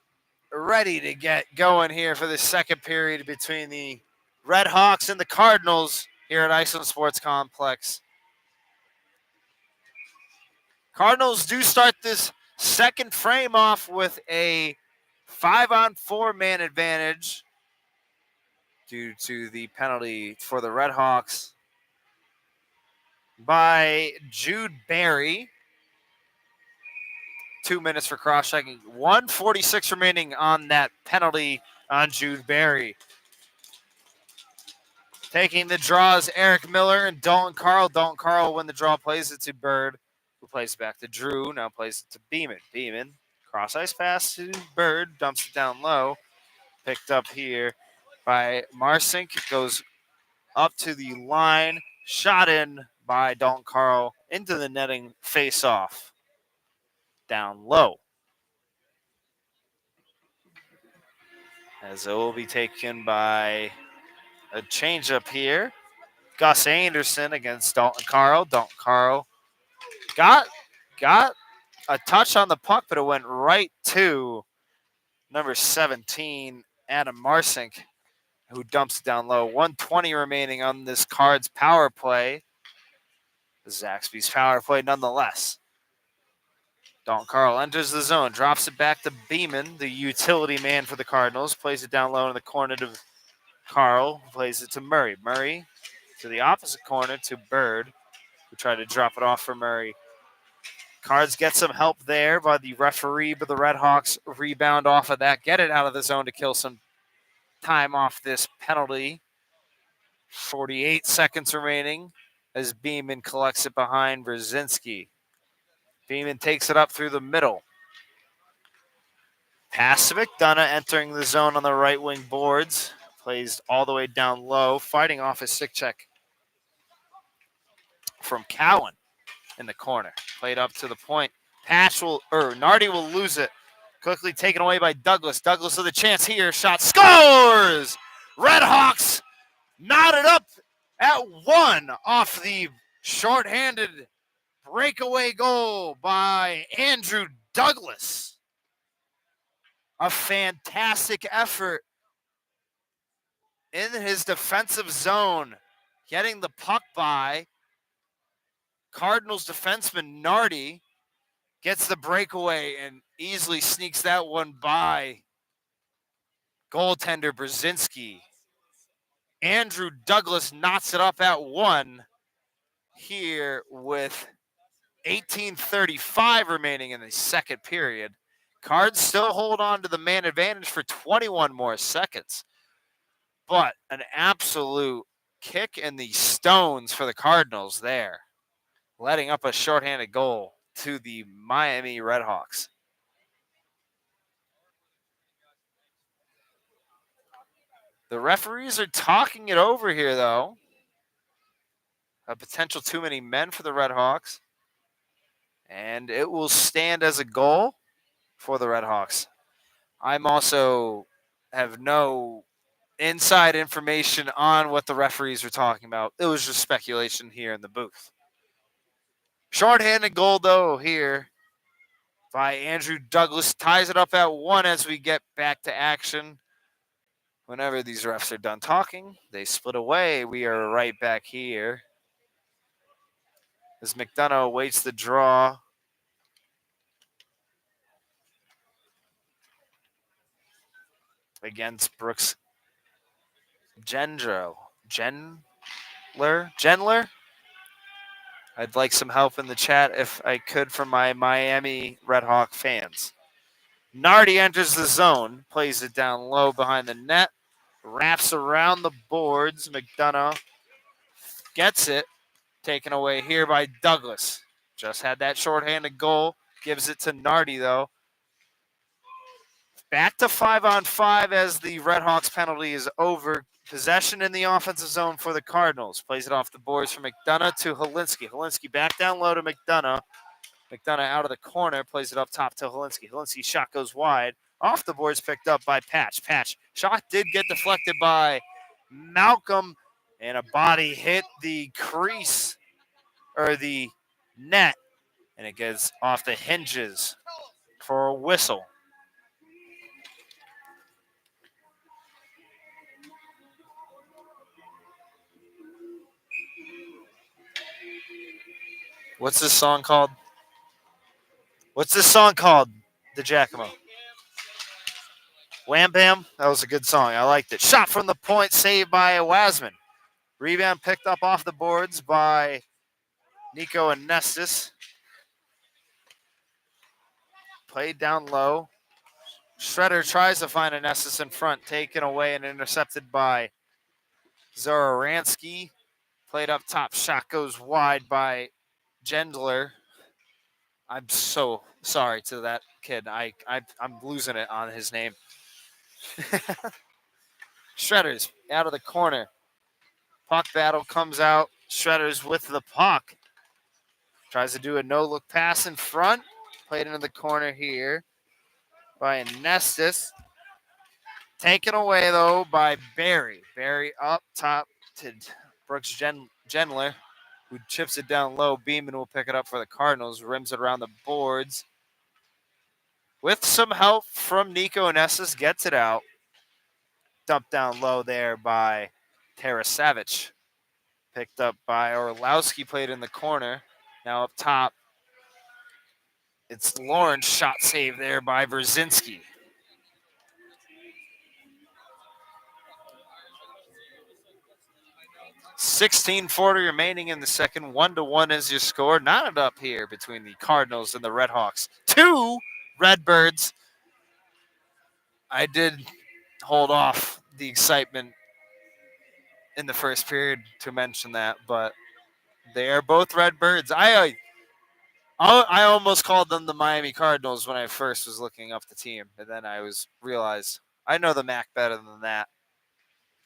ready to get going here for the second period between the Red Hawks and the Cardinals here at Iceland Sports Complex. Cardinals do start this second frame off with a 5-on-4 man advantage due to the penalty for the Red Hawks by Jude Barry. 2 minutes for cross-checking. 1:46 remaining on that penalty on Jude Barry. Taking the draw is Eric Miller and Dalton Carl. Dalton Carl, when the draw, plays it to Bird, who plays it back to Drew. Now plays it to Beeman. Beeman, cross-ice pass to Bird, dumps it down low. Picked up here by Marsink. Goes up to the line. Shot in by Dalton Carl into the netting, face-off. Down low. As it will be taken by a changeup here. Gus Anderson against Dalton Carl. Dalton Carl got a touch on the puck, but it went right to number 17, Adam Marsink, who dumps it down low. 1:20 remaining on this Cards power play. Zaxby's power play nonetheless. Dalton Carl enters the zone, drops it back to Beeman, the utility man for the Cardinals. Plays it down low in the corner to Carl. Plays it to Murray. Murray to the opposite corner to Bird, who tried to drop it off for Murray. Cards get some help there by the referee, but the Red Hawks rebound off of that, get it out of the zone to kill some time off this penalty. 48 seconds remaining as Beeman collects it behind Brzezinski. Beeman takes it up through the middle. Pass to McDonough, entering the zone on the right wing boards. Plays all the way down low, fighting off a stick check from Cowan in the corner. Played up to the point. Nardi will lose it. Quickly taken away by Douglas. Douglas with a chance here. Shot scores! Red Hawks knotted up at 1 off the shorthanded breakaway goal by Andrew Douglas. A fantastic effort in his defensive zone, getting the puck by. Cardinals defenseman Nardi gets the breakaway and easily sneaks that one by goaltender Brzezinski. Andrew Douglas knots it up at 1 here with 18:35 remaining in the second period. Cards still hold on to the man advantage for 21 more seconds. But an absolute kick in the stones for the Cardinals there, letting up a shorthanded goal to the Miami Red Hawks. The referees are talking it over here, though. A potential too many men for the Red Hawks. And it will stand as a goal for the Red Hawks. I'm also have no inside information on what the referees were talking about. It was just speculation here in the booth. Shorthanded goal, though, here by Andrew Douglas. Ties it up at 1 as we get back to action. Whenever these refs are done talking, they split away. We are right back here as McDonough awaits the draw. against Brooks Gendler. I'd like some help in the chat if I could from my Miami Redhawk fans. Nardi enters the zone, plays it down low behind the net, wraps around the boards. McDonough gets it, taken away here by Douglas. Just had that shorthanded goal, gives it to Nardi though. Back to 5-on-5 as the Redhawks penalty is over. Possession in the offensive zone for the Cardinals. Plays it off the boards from McDonough to Helinski. Helinski back down low to McDonough. McDonough out of the corner, plays it up top to Helinski. Helinski's shot goes wide. Off the boards, picked up by Patch. Patch, shot did get deflected by Malcolm, and a body hit the crease, or the net, and it gets off the hinges for a whistle. What's this song called? What's this song called, the Giacomo? Wham Bam? That was a good song. I liked it. Shot from the point, saved by Wasman. Rebound picked up off the boards by Nico Anestis. Played down low. Shredder tries to find Anestis in front, taken away and intercepted by Zororansky. Played up top. Shot goes wide by Gendler. I'm so sorry to that kid. I'm losing it on his name. Shredders out of the corner. Puck battle comes out. Shredders with the puck. Tries to do a no-look pass in front. Played into the corner here by Anestis. Taken away, though, by Barry. Barry up top to Brooks Gendler, who chips it down low. Beeman will pick it up for the Cardinals. Rims it around the boards. With some help from Nico Anestis, gets it out. Dumped down low there by Tarasevic. Picked up by Orlowski, played in the corner. Now up top, it's Lawrence. Shot save there by Brzezinski. .16:40 remaining in the second. 1-1 is your score. Knotted up here between the Cardinals and the Redhawks. 2 Redbirds. I did hold off the excitement in the first period to mention that, but they are both Redbirds. I almost called them the Miami Cardinals when I first was looking up the team, and then I realized I know the MAC better than that.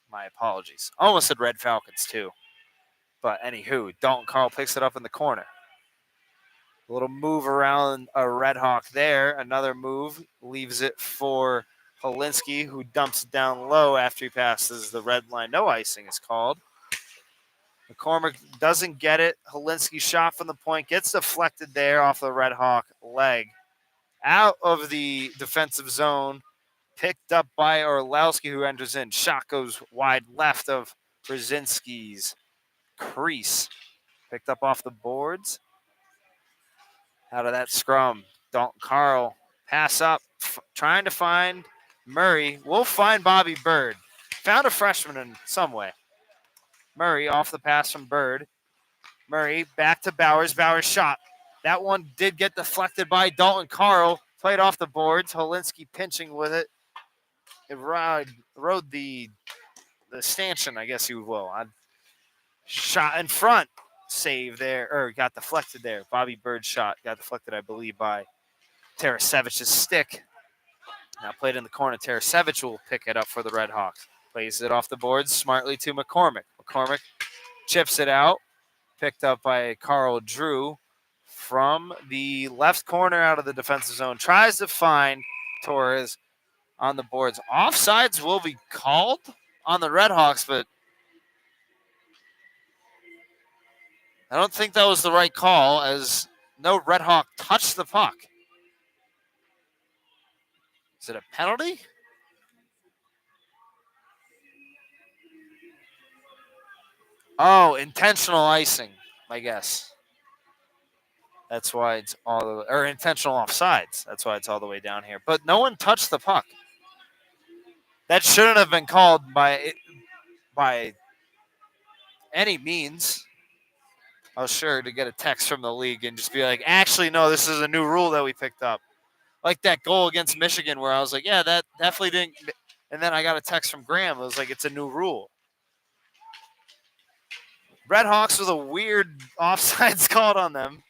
My apologies. Almost said Red Falcons too. But anywho, Dalton Carl picks it up in the corner. A little move around a Red Hawk there. Another move leaves it for Helinski, who dumps it down low after he passes the red line. No icing is called. McCormick doesn't get it. Helinski shot from the point, gets deflected there off the Red Hawk leg. Out of the defensive zone, picked up by Orlowski, who enters in. Shot goes wide left of Brzezinski's crease. Picked up off the boards. Out of that scrum, Dalton Carl pass up, trying to find Murray. We'll find Bobby Bird. Found a freshman in some way. Murray off the pass from Bird. Murray back to Bowers. Bowers shot. That one did get deflected by Dalton Carl. Played off the boards. Helinski pinching with it. It rode the stanchion, I guess you will. Shot in front. Save there, or got deflected there. Bobby Bird's shot got deflected, I believe, by Tarasevic's stick. Now played in the corner. Tarasevic will pick it up for the Red Hawks. Plays it off the boards smartly to McCormick. McCormick chips it out. Picked up by Carl Drew from the left corner out of the defensive zone. Tries to find Torres on the boards. Offsides will be called on the Red Hawks, but I don't think that was the right call, as no Red Hawk touched the puck. Is it a penalty? Oh, intentional icing, I guess. That's why it's or intentional offsides. That's why it's all the way down here. But no one touched the puck. That shouldn't have been called by any means. I was sure to get a text from the league and just be like, actually, no, this is a new rule that we picked up. Like that goal against Michigan where I was like, yeah, that definitely didn't. And then I got a text from Graham. It was like, it's a new rule. Red Hawks with a weird offsides called on them.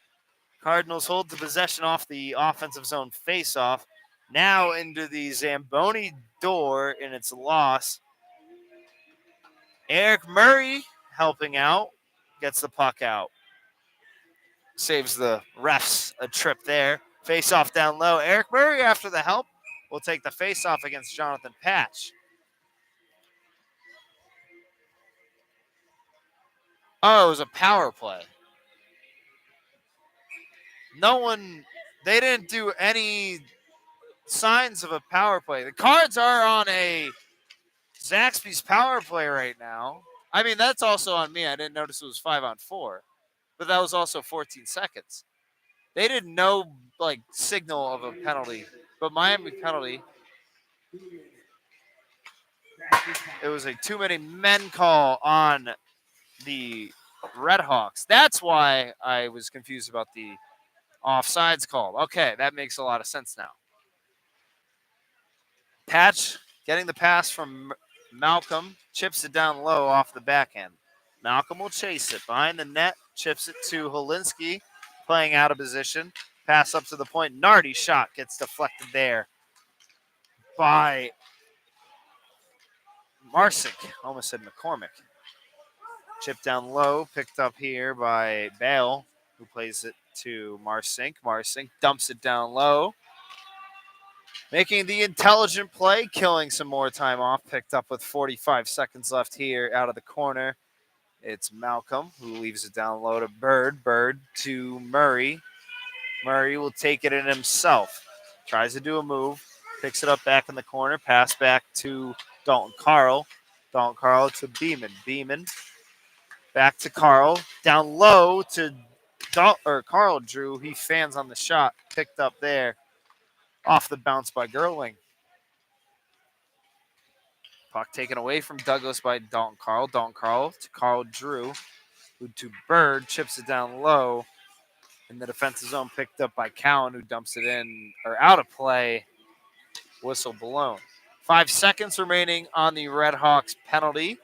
Cardinals hold the possession off the offensive zone face-off. Now into the Zamboni door, and it's a loss. Eric Murray helping out, gets the puck out. Saves the refs a trip there. Face-off down low. Eric Murray, after the help, will take the face-off against Jonathan Patch. Oh, it was a power play. They didn't do any signs of a power play. The Cards are on a Zaxby's power play right now. I mean, that's also on me. I didn't notice it was 5-on-4, but that was also 14 seconds. They didn't know, signal of a penalty, but Miami penalty. It was a too many men call on the Red Hawks. That's why I was confused about the offsides call. Okay, that makes a lot of sense now. Patch getting the pass from Malcolm, chips it down low off the backhand. Malcolm will chase it behind the net, chips it to Holinski, playing out of position. Pass up to the point. Nardi shot gets deflected there by Marsick. Almost said McCormick. Chip down low, picked up here by Bale, who plays it to Marcink. Marcink dumps it down low. Making the intelligent play, killing some more time off. Picked up with 45 seconds left here out of the corner. It's Malcolm who leaves it down low to Bird. Bird to Murray. Murray will take it in himself. Tries to do a move. Picks it up back in the corner. Pass back to Dalton Carl. Dalton Carl to Beeman. Beeman back to Carl. Down low to Carl Drew. He fans on the shot. Picked up there. Off the bounce by Gerling. Puck taken away from Douglas by Dalton Carl. Dalton Carl to Carl Drew. Who to Bird. Chips it down low. In the defensive zone, picked up by Cowan, who dumps it in or out of play. Whistle blown. 5 seconds remaining on the Red Hawks penalty.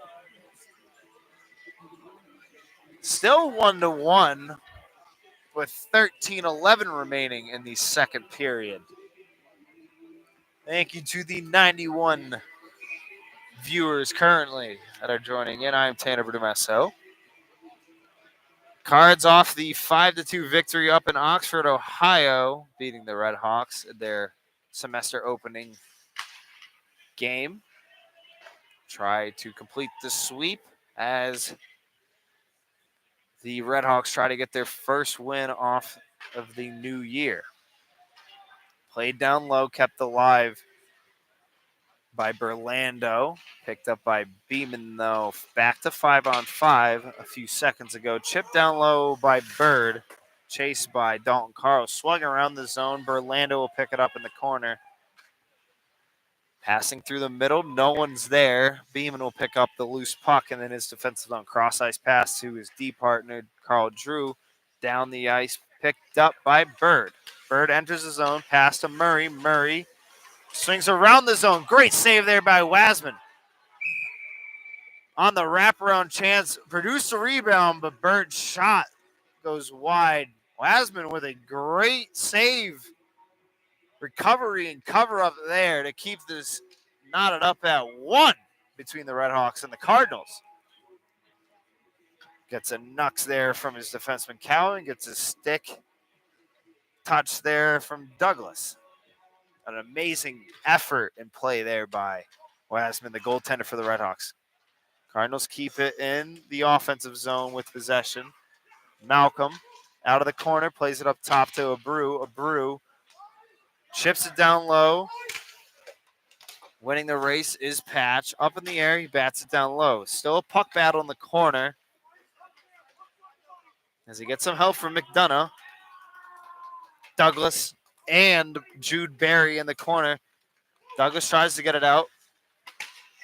Still 1-1 with 13:11 remaining in the second period. Thank you to the 91 viewers currently that are joining in. I'm Tanner Berdumasso. Cards off the 5-2 victory up in Oxford, Ohio, beating the Red Hawks in their semester opening game. Try to complete the sweep as the Red Hawks try to get their first win off of the new year. Played down low, kept alive by Berlando. Picked up by Beeman, though. Back to 5-on-5 a few seconds ago. Chipped down low by Bird. Chased by Dalton Carl. Swung around the zone. Berlando will pick it up in the corner. Passing through the middle. No one's there. Beeman will pick up the loose puck, and then his defensive zone cross-ice pass to his D partner, Carl Drew. Down the ice. Picked up by Bird. Bird enters the zone. Pass to Murray. Murray swings around the zone. Great save there by Wasman. On the wraparound chance, produced a rebound, but Bird's shot goes wide. Wasman with a great save, recovery, and cover up there to keep this knotted up at 1 between the Red Hawks and the Cardinals. Gets a knucks there from his defenseman Cowan. Gets a stick touch there from Douglas. An amazing effort and play there by Wasman, the goaltender for the Red Hawks. Cardinals keep it in the offensive zone with possession. Malcolm out of the corner, plays it up top to Abreu. Abreu chips it down low. Winning the race is Patch. Up in the air, he bats it down low. Still a puck battle in the corner as he gets some help from McDonough. Douglas and Jude Barry in the corner. Douglas tries to get it out.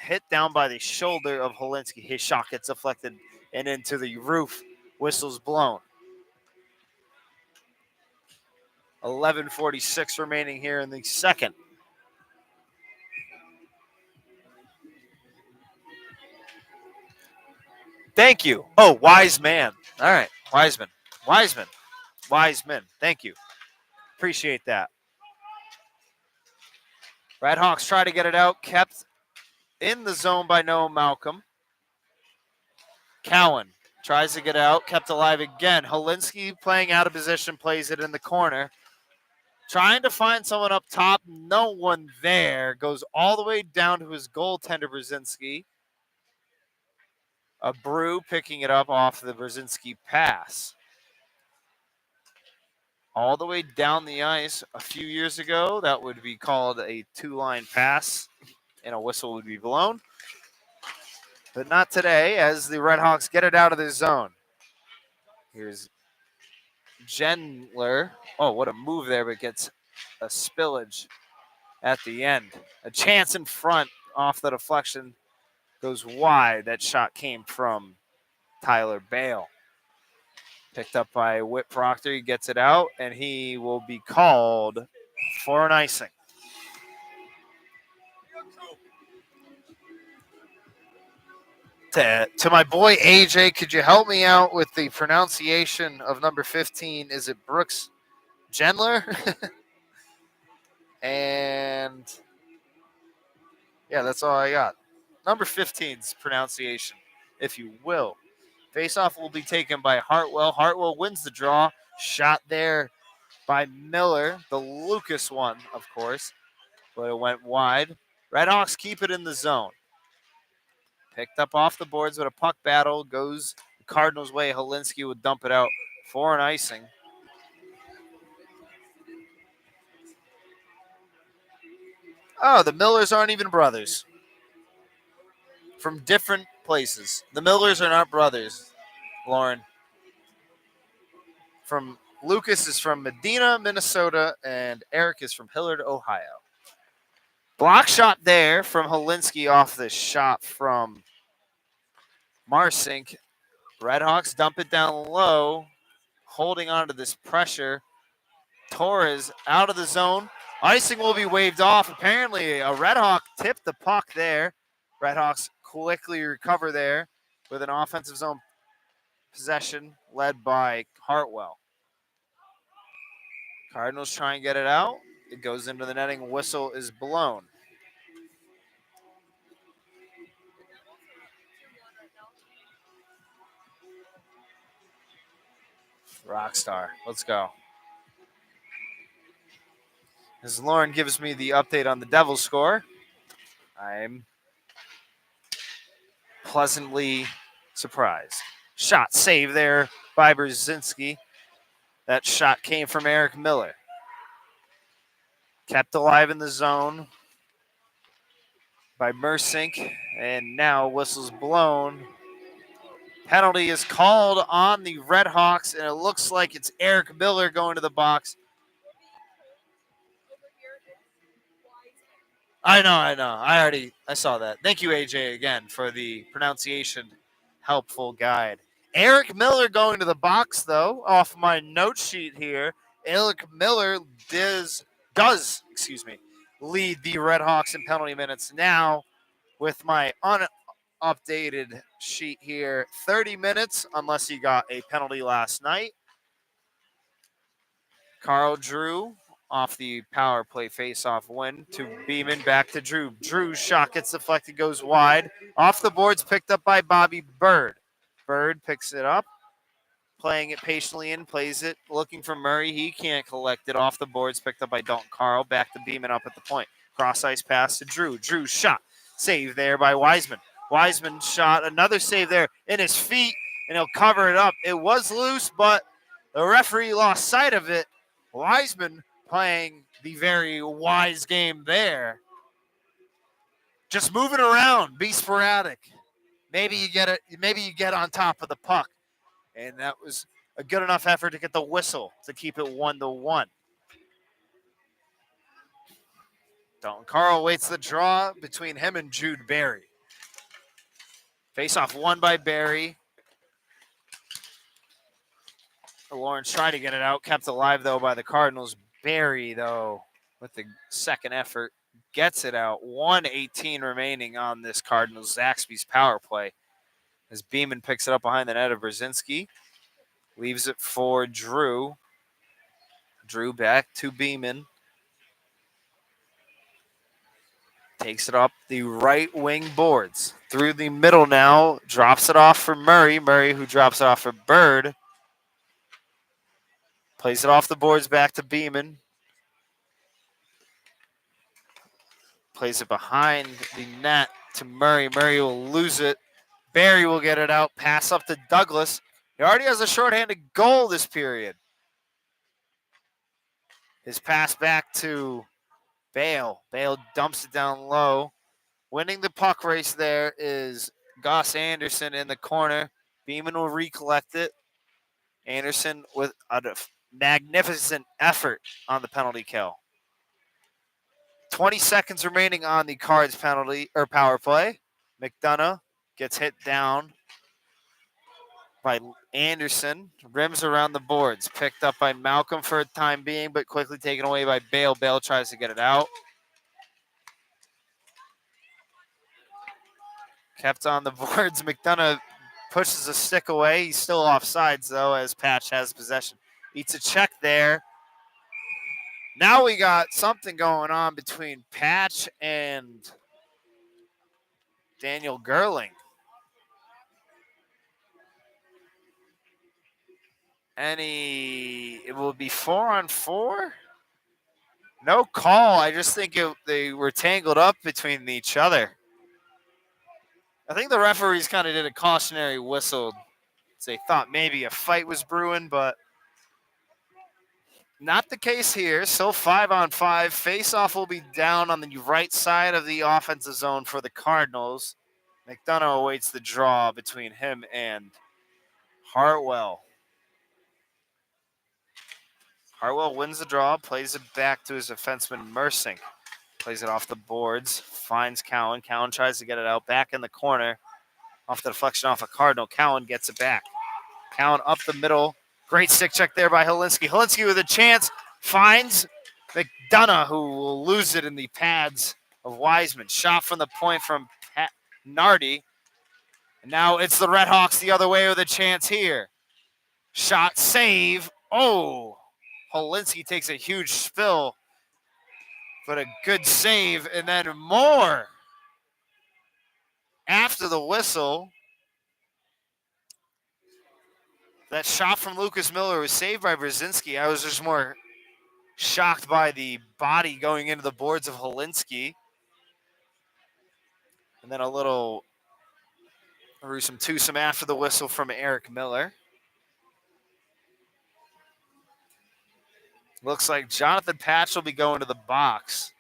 hit down by the shoulder of Helinski. His shot gets deflected and into the roof. Whistle's blown. 11:46 remaining here in the second. Thank you. Oh, wise man. All right, Wiseman. Thank you. Appreciate that. Redhawks try to get it out. Kept in the zone by Noah Malcolm. Cowan tries to get out. Kept alive again. Helinski playing out of position. Plays it in the corner. Trying to find someone up top. No one there. Goes all the way down to his goaltender, Brzezinski. A Brew picking it up off the Brzezinski pass. All the way down the ice a few years ago, that would be called a two-line pass, and a whistle would be blown. But not today, as the Redhawks get it out of their zone. Here's Gendler. Oh, what a move there, but gets a spillage at the end. A chance in front off the deflection. Goes wide. That shot came from Tyler Bale. Picked up by Whit Proctor. He gets it out, and he will be called for an icing. To my boy AJ, could you help me out with the pronunciation of number 15? Is it Brooks Gendler? And yeah, that's all I got. Number 15's pronunciation, if you will. Faceoff will be taken by Hartwell. Hartwell wins the draw. Shot there by Miller, the Lucas one, of course, but it went wide. Redhawks keep it in the zone. Picked up off the boards, but a puck battle goes the Cardinals' way. Helinski would dump it out for an icing. Oh, the Millers aren't even brothers. From different places. The Millers are not brothers, Lauren. From Lucas is from Medina, Minnesota, and Eric is from Hillard, Ohio. Block shot there from Helinski off the shot from Marsink. Redhawks dump it down low, holding on to this pressure. Torres out of the zone. Icing will be waved off. Apparently, a Redhawk tipped the puck there. Redhawks quickly recover there with an offensive zone possession led by Hartwell. Cardinals try and get it out. It goes into the netting. Whistle is blown. Rockstar. Let's go. As Lauren gives me the update on the Devils score, I'm pleasantly surprised. Shot save there by Brzezinski. That shot came from Eric Miller. Kept alive in the zone by Mersink, and now whistle's blown. Penalty is called on the Redhawks, and it looks like it's Eric Miller going to the box. I know. I saw that. Thank you, AJ, again, for the pronunciation helpful guide. Eric Miller going to the box, though, off my note sheet here. Eric Miller does lead the Redhawks in penalty minutes now with my unupdated sheet here. 30 minutes, unless he got a penalty last night. Carl Drew off the power play face-off win to Beeman, back to Drew. Drew's shot gets deflected, goes wide. Off the boards, picked up by Bobby Bird. Bird picks it up, playing it patiently in, plays it, looking for Murray. He can't collect it. Off the boards, picked up by Dalton Carl. Back to Beeman up at the point. Cross-ice pass to Drew. Drew's shot. Save there by Wiseman. Wiseman shot. Another save there in his feet, and he'll cover it up. It was loose, but the referee lost sight of it. Wiseman playing the very wise game there. Just move it around. Be sporadic. Maybe you get it. Maybe you get on top of the puck. And that was a good enough effort to get the whistle to keep it 1-1. Dalton Carl waits the draw between him and Jude Berry. Face-off won by Barry. Lawrence tried to get it out, kept alive, though, by the Cardinals. Barry, though, with the second effort, gets it out. 1:18 remaining on this Cardinals Zaxby's power play as Beeman picks it up behind the net of Brzezinski. Leaves it for Drew. Drew back to Beeman. Takes it up the right wing boards. Through the middle now. Drops it off for Murray. Murray who drops it off for Bird. Plays it off the boards back to Beeman. Plays it behind the net to Murray. Murray will lose it. Barry will get it out. Pass up to Douglas. He already has a shorthanded goal this period. His pass back to Bale. Bale dumps it down low. Winning the puck race there is Gus Anderson in the corner. Beeman will recollect it. Anderson with a magnificent effort on the penalty kill. 20 seconds remaining on the Cards penalty or power play. McDonough gets hit down by Anderson. Rims around the boards. Picked up by Malcolm for a time being, but quickly taken away by Bale. Bale tries to get it out. Kept on the boards. McDonough pushes a stick away. He's still offsides, though, as Patch has possession. Eats a check there. Now we got something going on between Patch and Daniel Gerling. It will be 4-on-4. No call. I just think they were tangled up between each other. I think the referees kind of did a cautionary whistle. They thought maybe a fight was brewing, but not the case here. So 5-on-5. Face-off will be down on the right side of the offensive zone for the Cardinals. McDonough awaits the draw between him and Hartwell. Hartwell wins the draw, plays it back to his defenseman Mersing. Plays it off the boards, finds Cowan. Cowan tries to get it out, back in the corner. Off the deflection off a Cardinal. Cowan gets it back. Cowan up the middle. Great stick check there by Helinski. Helinski with a chance, finds McDonough, who will lose it in the pads of Wiseman. Shot from the point from Nardi. And now it's the Redhawks the other way with a chance here. Shot, save. Oh, Helinski takes a huge spill, but a good save, and then more after the whistle. That shot from Lucas Miller was saved by Brzezinski. I was just more shocked by the body going into the boards of Helinski. And then a little gruesome twosome after the whistle from Eric Miller. Looks like Jonathan Patch will be going to the box.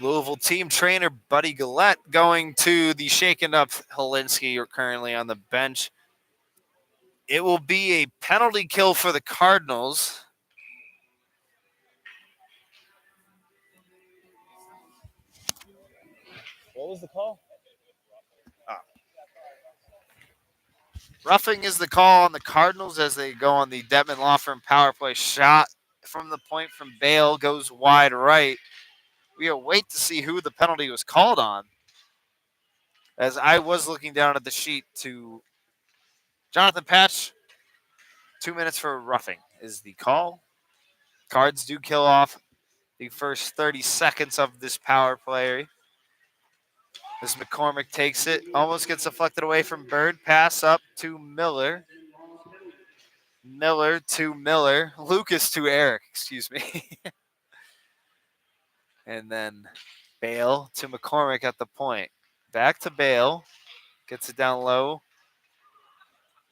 Louisville team trainer Buddy Gillette going to the shaken up Helinski, are currently on the bench. It will be a penalty kill for the Cardinals. What was the call? Roughing is the call on the Cardinals as they go on the Detman Law Firm power play. Shot from the point from Bale goes wide right. We await to see who the penalty was called on, as I was looking down at the sheet to Jonathan Patch. 2 minutes for roughing is the call. Cards do kill off the first 30 seconds of this power play. As McCormick takes it, almost gets deflected away from Bird. Pass up to Miller. Miller to Miller. Lucas to Eric, excuse me. And then Bale to McCormick at the point. Back to Bale. Gets it down low.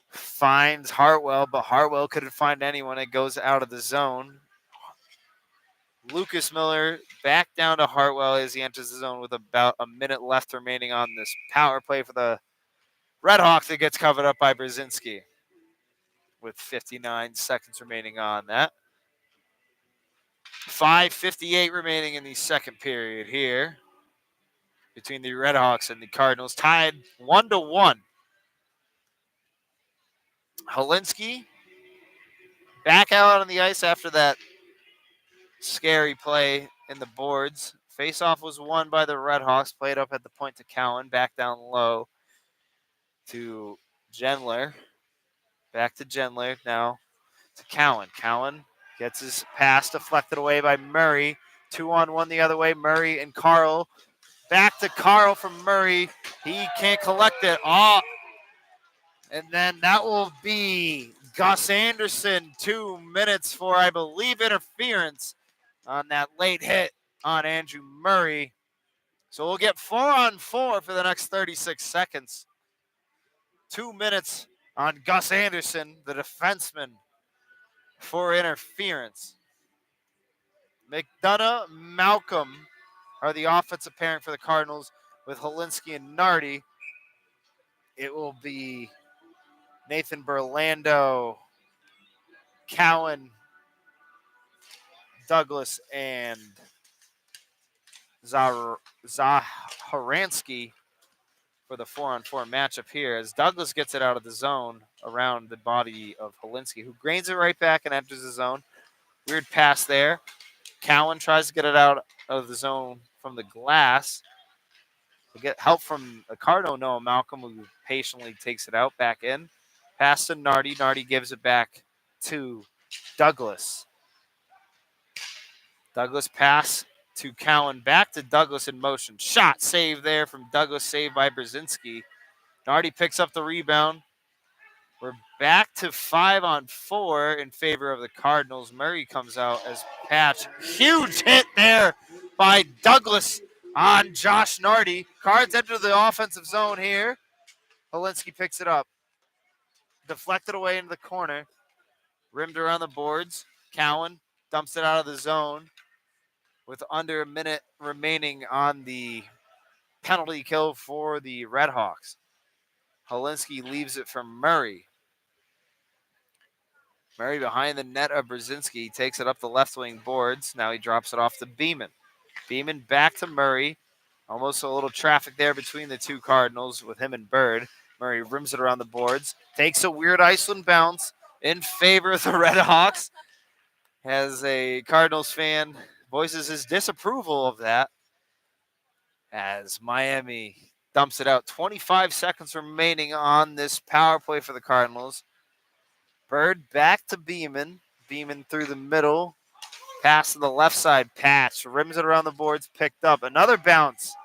Finds Hartwell, but Hartwell couldn't find anyone. It goes out of the zone. Lucas Miller back down to Hartwell as he enters the zone with about a minute left remaining on this power play for the Redhawks that gets covered up by Brzezinski. with 59 seconds remaining on that. 5:58 remaining in the second period here between the Redhawks and the Cardinals, tied 1-1. Holinsky back out on the ice after that scary play in the boards. Faceoff was won by the Redhawks, played up at the point to Cowan, back down low to Gendler. Back to Gendler now to Cowan. Cowan gets his pass deflected away by Murray. 2-on-1 the other way. Murray and Carl. Back to Carl from Murray. He can't collect it. Oh, and then that will be Gus Anderson. 2 minutes for, I believe, interference on that late hit on Andrew Murray. So we'll get 4-on-4 for the next 36 seconds. 2 minutes on Gus Anderson, the defenseman, for interference. McDonough, Malcolm are the offensive pairing for the Cardinals with Holinsky and Nardi. It will be Nathan Berlando, Cowan, Douglas, and Zaharansky for the 4-on-4 matchup here as Douglas gets it out of the zone around the body of Holinsky, who grains it right back and enters the zone. Weird pass there. Cowan tries to get it out of the zone from the glass. We get help from the Cardinal, Noah Malcolm, who patiently takes it out back in. Pass to Nardi. Nardi gives it back to Douglas. Douglas pass to Cowan. Back to Douglas in motion. Shot save there from Douglas, saved by Brzezinski. Nardi picks up the rebound. We're back to 5-on-4 in favor of the Cardinals. Murray comes out as Patch. Huge hit there by Douglas on Josh Nardi. Cards enter the offensive zone here. Holinsky picks it up. Deflected away into the corner. Rimmed around the boards. Cowan dumps it out of the zone with under a minute remaining on the penalty kill for the Redhawks. Holinsky leaves it for Murray. Murray behind the net of Brzezinski, takes it up the left wing boards. Now he drops it off to Beeman. Beeman back to Murray. Almost a little traffic there between the two Cardinals with him and Bird. Murray rims it around the boards. Takes a weird Iceland bounce in favor of the Redhawks. As a Cardinals fan voices his disapproval of that. As Miami dumps it out. 25 seconds remaining on this power play for the Cardinals. Bird back to Beeman. Beeman through the middle. Pass to the left side. Patch rims it around the boards. Picked up. Another bounce.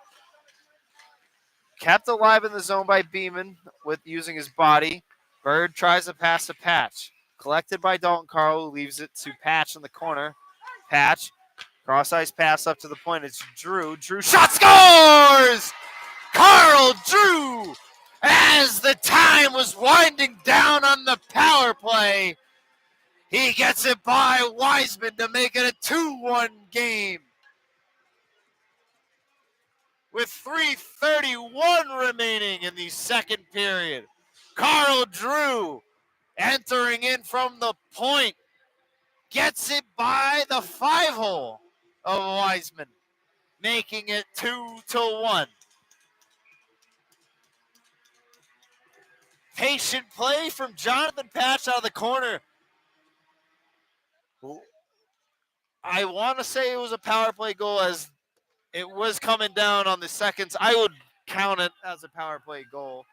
Kept alive in the zone by Beeman with using his body. Bird tries to pass to Patch. Collected by Dalton Carl, who leaves it to Patch in the corner. Patch. Cross-ice pass up to the point. It's Drew. Drew shot scores! Carl Drew! As the time was winding down on the power play, he gets it by Wiseman to make it a 2-1 game. With 3:31 remaining in the second period, Carl Drew entering in from the point gets it by the 5-hole of Wiseman, making it 2-1. Patient play from Jonathan Patch out of the corner. I want to say it was a power play goal as it was coming down on the seconds. I would count it as a power play goal.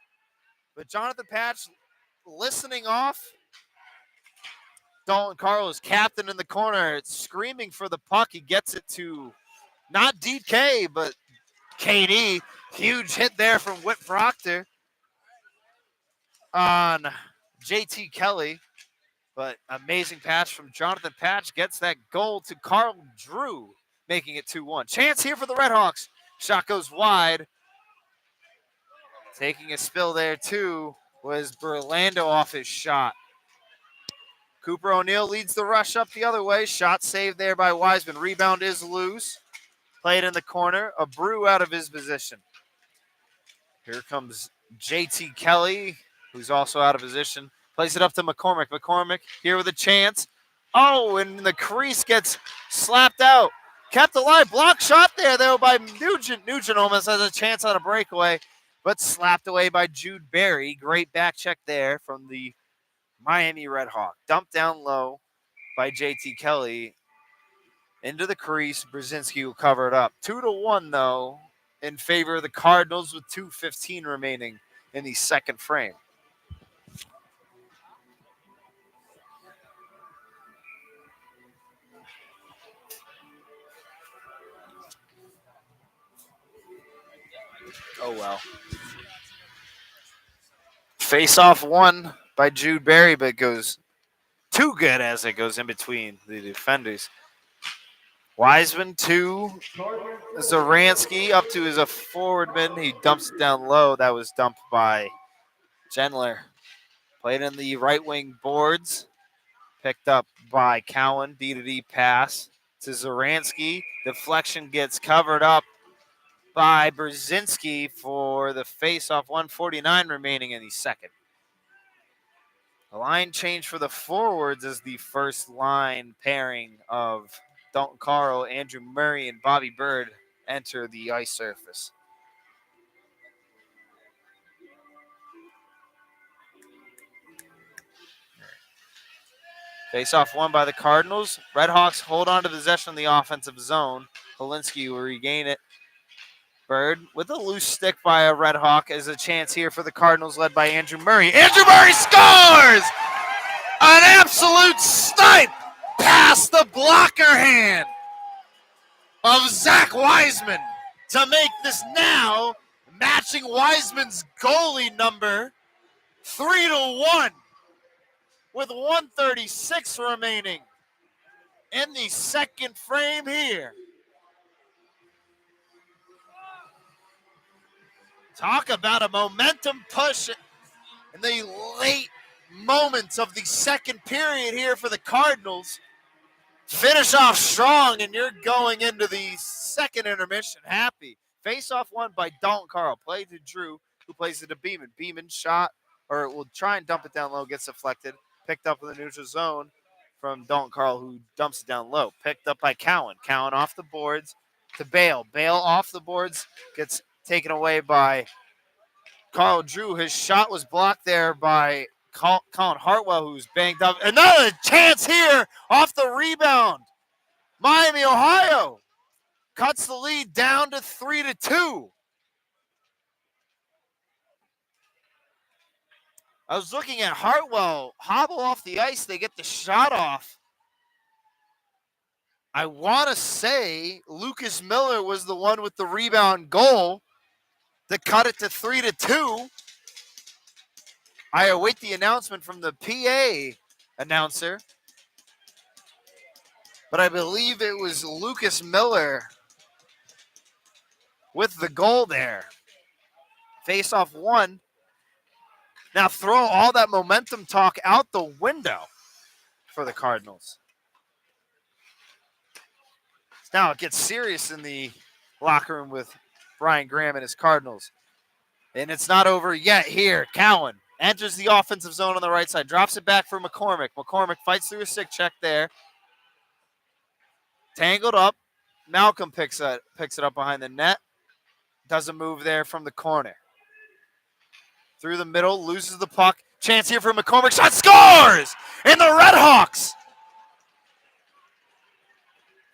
But Jonathan Patch listening off. Dalton Carl is captain in the corner. It's screaming for the puck. He gets it to not DK, but KD. Huge hit there from Whit Proctor on JT Kelly. But amazing pass from Jonathan Patch gets that goal to Carl Drew, making it 2-1. Chance here for the Redhawks. Shot goes wide. Taking a spill there, too, was Berlando off his shot. Cooper O'Neill leads the rush up the other way. Shot saved there by Wiseman. Rebound is loose. Played in the corner. A Brew out of his position. Here comes JT Kelly, who's also out of position. Plays it up to McCormick. McCormick here with a chance. Oh, and the crease gets slapped out. Kept alive. Block shot there, though, by Nugent. Nugent almost has a chance on a breakaway, but slapped away by Jude Berry. Great back check there from the Miami Red Hawk. Dumped down low by JT Kelly. Into the crease. Brzezinski will cover it up. 2-1, though, in favor of the Cardinals with 2:15 remaining in the second frame. Oh, well. Face-off won by Jude Berry, but goes too good as it goes in between the defenders. Wiseman to Zaransky, up to his forwardman. He dumps it down low. That was dumped by Gendler. Played in the right wing boards. Picked up by Cowan. D-to-D pass to Zaransky. Deflection gets covered up by Brzezinski for the face-off. 1:49 remaining in the second. The line change for the forwards is the first line pairing of Dalton Carl, Andrew Murray, and Bobby Bird enter the ice surface. Face-off won by the Cardinals. Redhawks hold on to possession of the offensive zone. Polinsky will regain it. Bird with a loose stick by a Red Hawk is a chance here for the Cardinals led by Andrew Murray. Andrew Murray scores! An absolute snipe past the blocker hand of Zach Wiseman to make this now matching Wiseman's goalie number 3-1 with 1:36 remaining in the second frame here. Talk about a momentum push in the late moments of the second period here for the Cardinals. Finish off strong, and you're going into the second intermission happy. Face-off won by Dalton Carl. Play to Drew, who plays it to Beeman. Beeman shot, or will try and dump it down low, gets deflected. Picked up in the neutral zone from Dalton Carl, who dumps it down low. Picked up by Cowan. Cowan off the boards to Bale. Bale off the boards, gets taken away by Carl Drew. His shot was blocked there by Colin Hartwell, who's banged up. Another chance here off the rebound. Miami, Ohio cuts the lead down to 3-2. I was looking at Hartwell hobble off the ice. They get the shot off. I want to say Lucas Miller was the one with the rebound goal to cut it to 3-2. I await the announcement from the PA announcer, but I believe it was Lucas Miller with the goal there. Face-off won. Now throw all that momentum talk out the window for the Cardinals. Now it gets serious in the locker room with Brian Graham and his Cardinals. And it's not over yet here. Cowan enters the offensive zone on the right side. Drops it back for McCormick. McCormick fights through a stick check there. Tangled up. Malcolm picks it up behind the net. Doesn't move there from the corner. Through the middle. Loses the puck. Chance here for McCormick. Shot scores! And the Redhawks,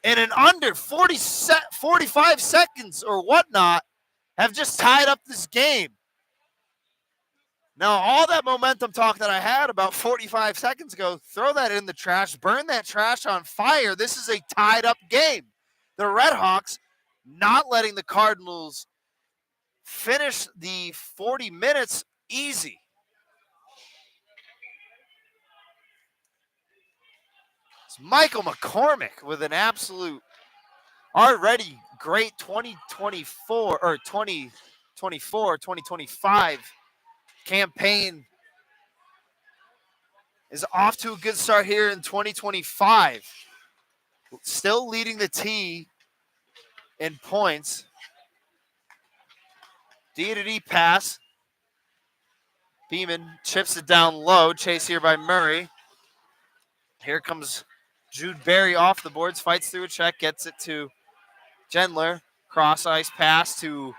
in an under 45 seconds or whatnot, have just tied up this game. Now, all that momentum talk that I had about 45 seconds ago, throw that in the trash, burn that trash on fire. This is a tied-up game. The Redhawks not letting the Cardinals finish the 40 minutes easy. It's Michael McCormick with an absolute already great 2024 or 2024, 2025 campaign. Is off to a good start here in 2025. Still leading the T in points. D-to-D pass. Beeman chips it down low. Chase here by Murray. Here comes Jude Berry off the boards, fights through a check, gets it to Gendler. Cross ice pass to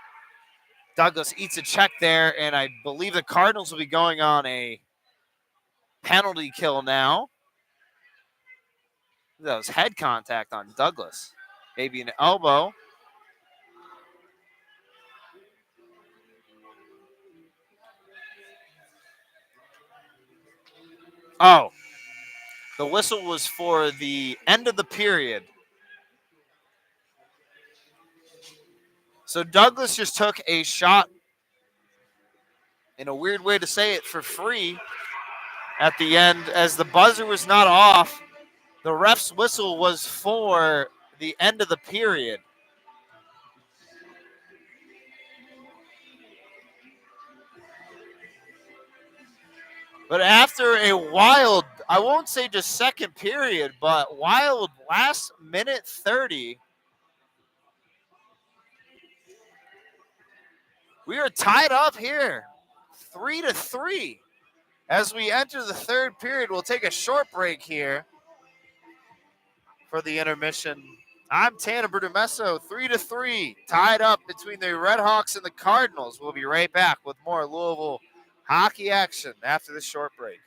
Douglas, eats a check there, and I believe the Cardinals will be going on a penalty kill now. That was head contact on Douglas. Maybe an elbow. Oh, the whistle was for the end of the period. So Douglas just took a shot, in a weird way to say it, for free at the end. As the buzzer was not off, the ref's whistle was for the end of the period. But after a wild, I won't say just second period, but wild last minute 30, we are tied up here, 3-3. As we enter the third period, we'll take a short break here for the intermission. I'm Tanner Bertumesso, 3-3, tied up between the Red Hawks and the Cardinals. We'll be right back with more Louisville hockey action after this short break.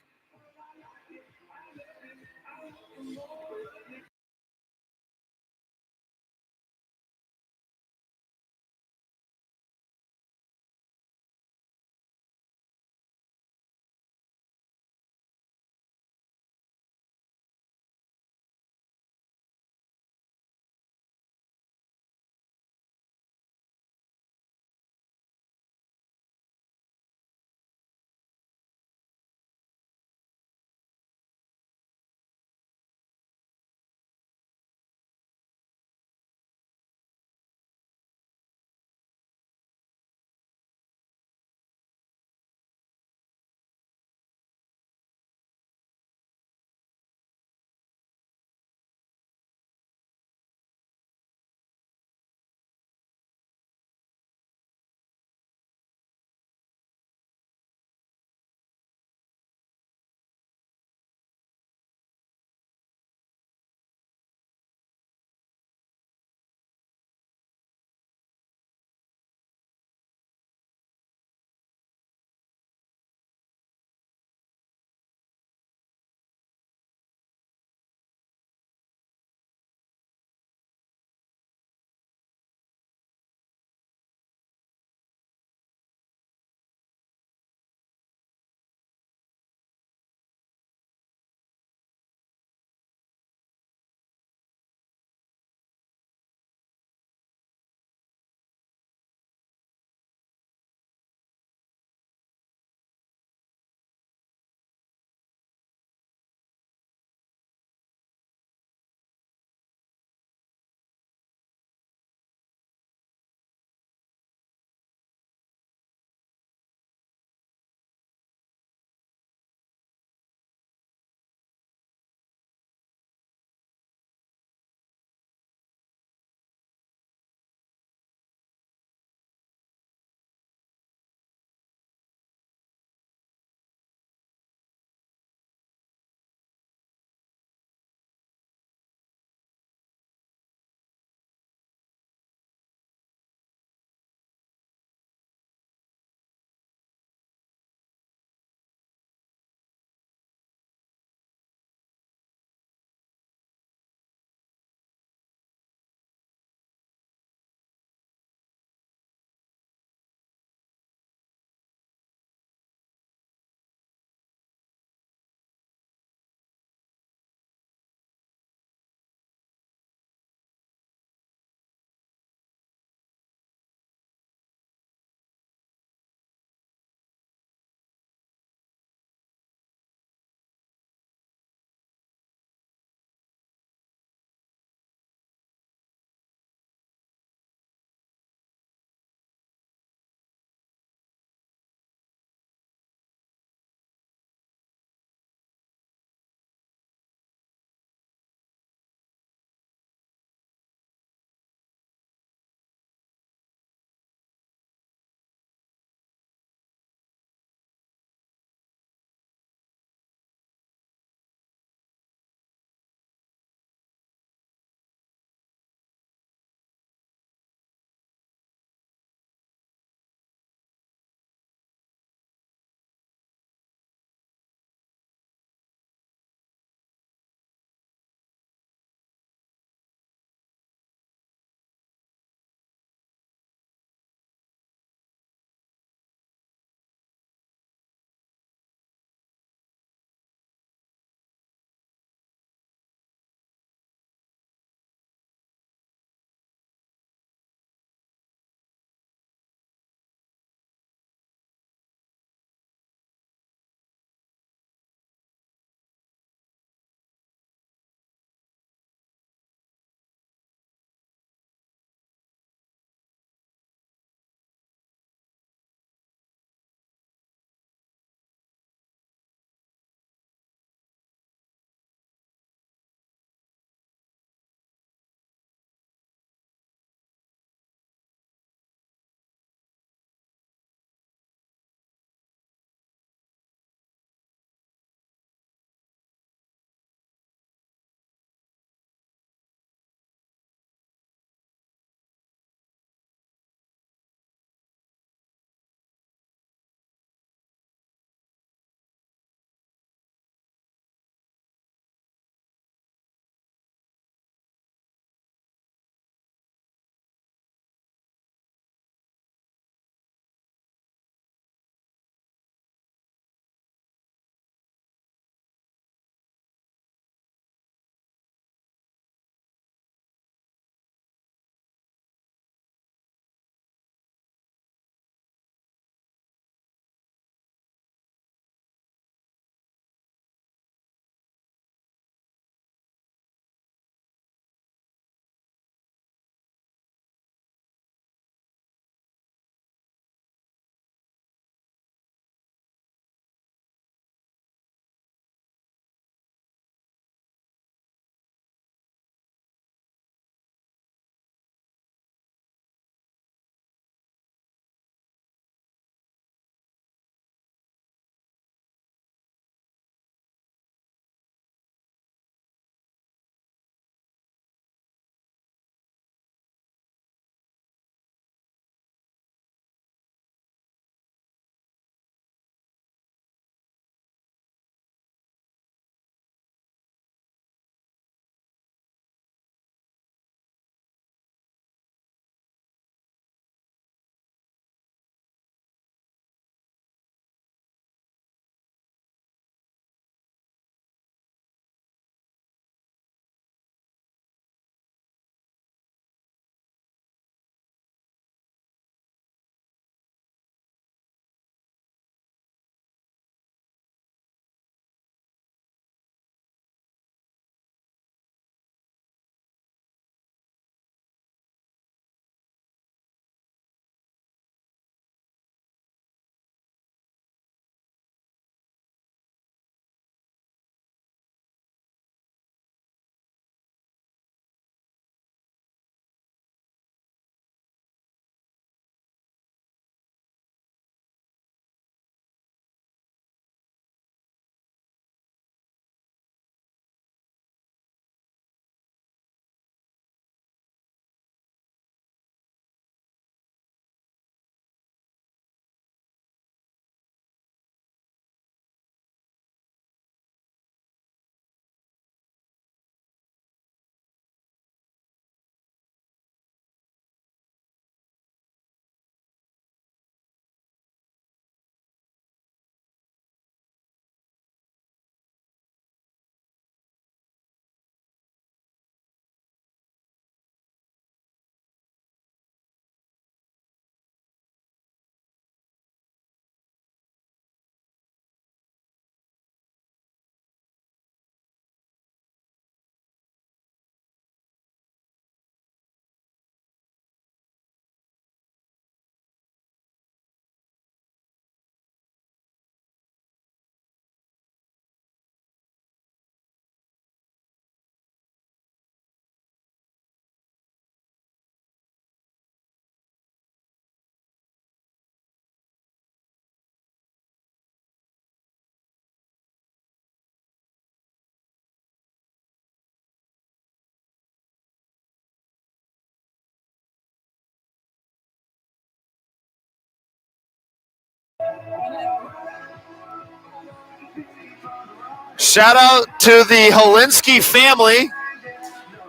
Shout out to the Holinsky family.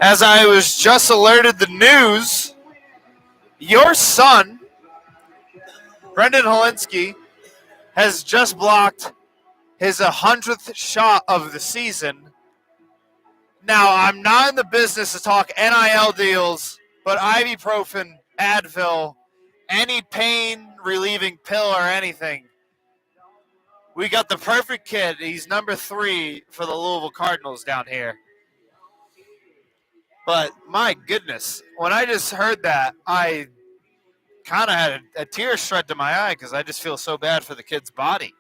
As I was just alerted the news, your son, Brendan Holinsky, has just blocked his 100th shot of the season. Now, I'm not in the business to talk NIL deals, but ibuprofen, Advil, any pain relieving pill or anything. We got the perfect kid. He's number 3 for the Louisville Cardinals down here. But my goodness, when I just heard that, I kind of had a tear shred to my eye because I just feel so bad for the kid's body.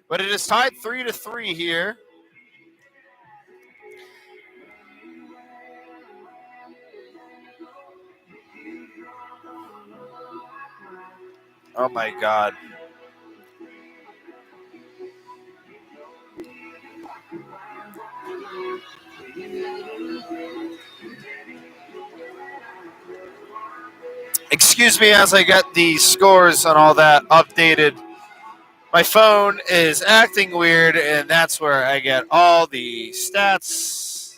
But it is tied 3-3 here. Oh my God. Excuse me as I get the scores and all that updated. My phone is acting weird, and that's where I get all the stats.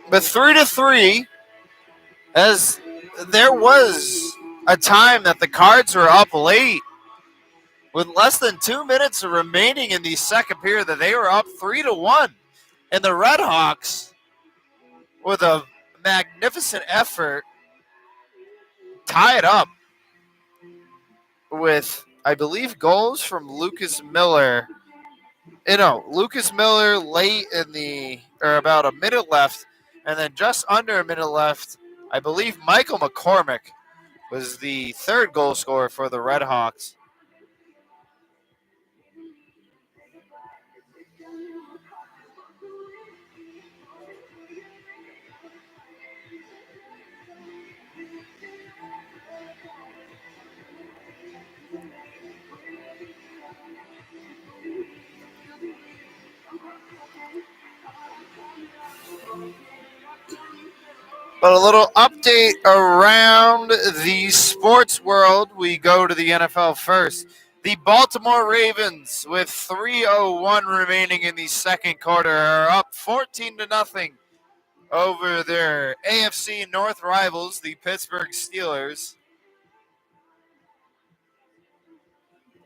But 3-3, as there was a time that the Cards were up late with less than 2 minutes remaining in the second period, that they were up 3-1. And the Red Hawks, with a magnificent effort, tie it up with, I believe, goals from Lucas Miller. Lucas Miller late in about a minute left, and then just under a minute left, I believe Michael McCormick was the third goal scorer for the Red Hawks. But a little update around the sports world. We go to the NFL first. The Baltimore Ravens, with 3:01 remaining in the second quarter, are up 14-0 over their AFC North rivals, the Pittsburgh Steelers.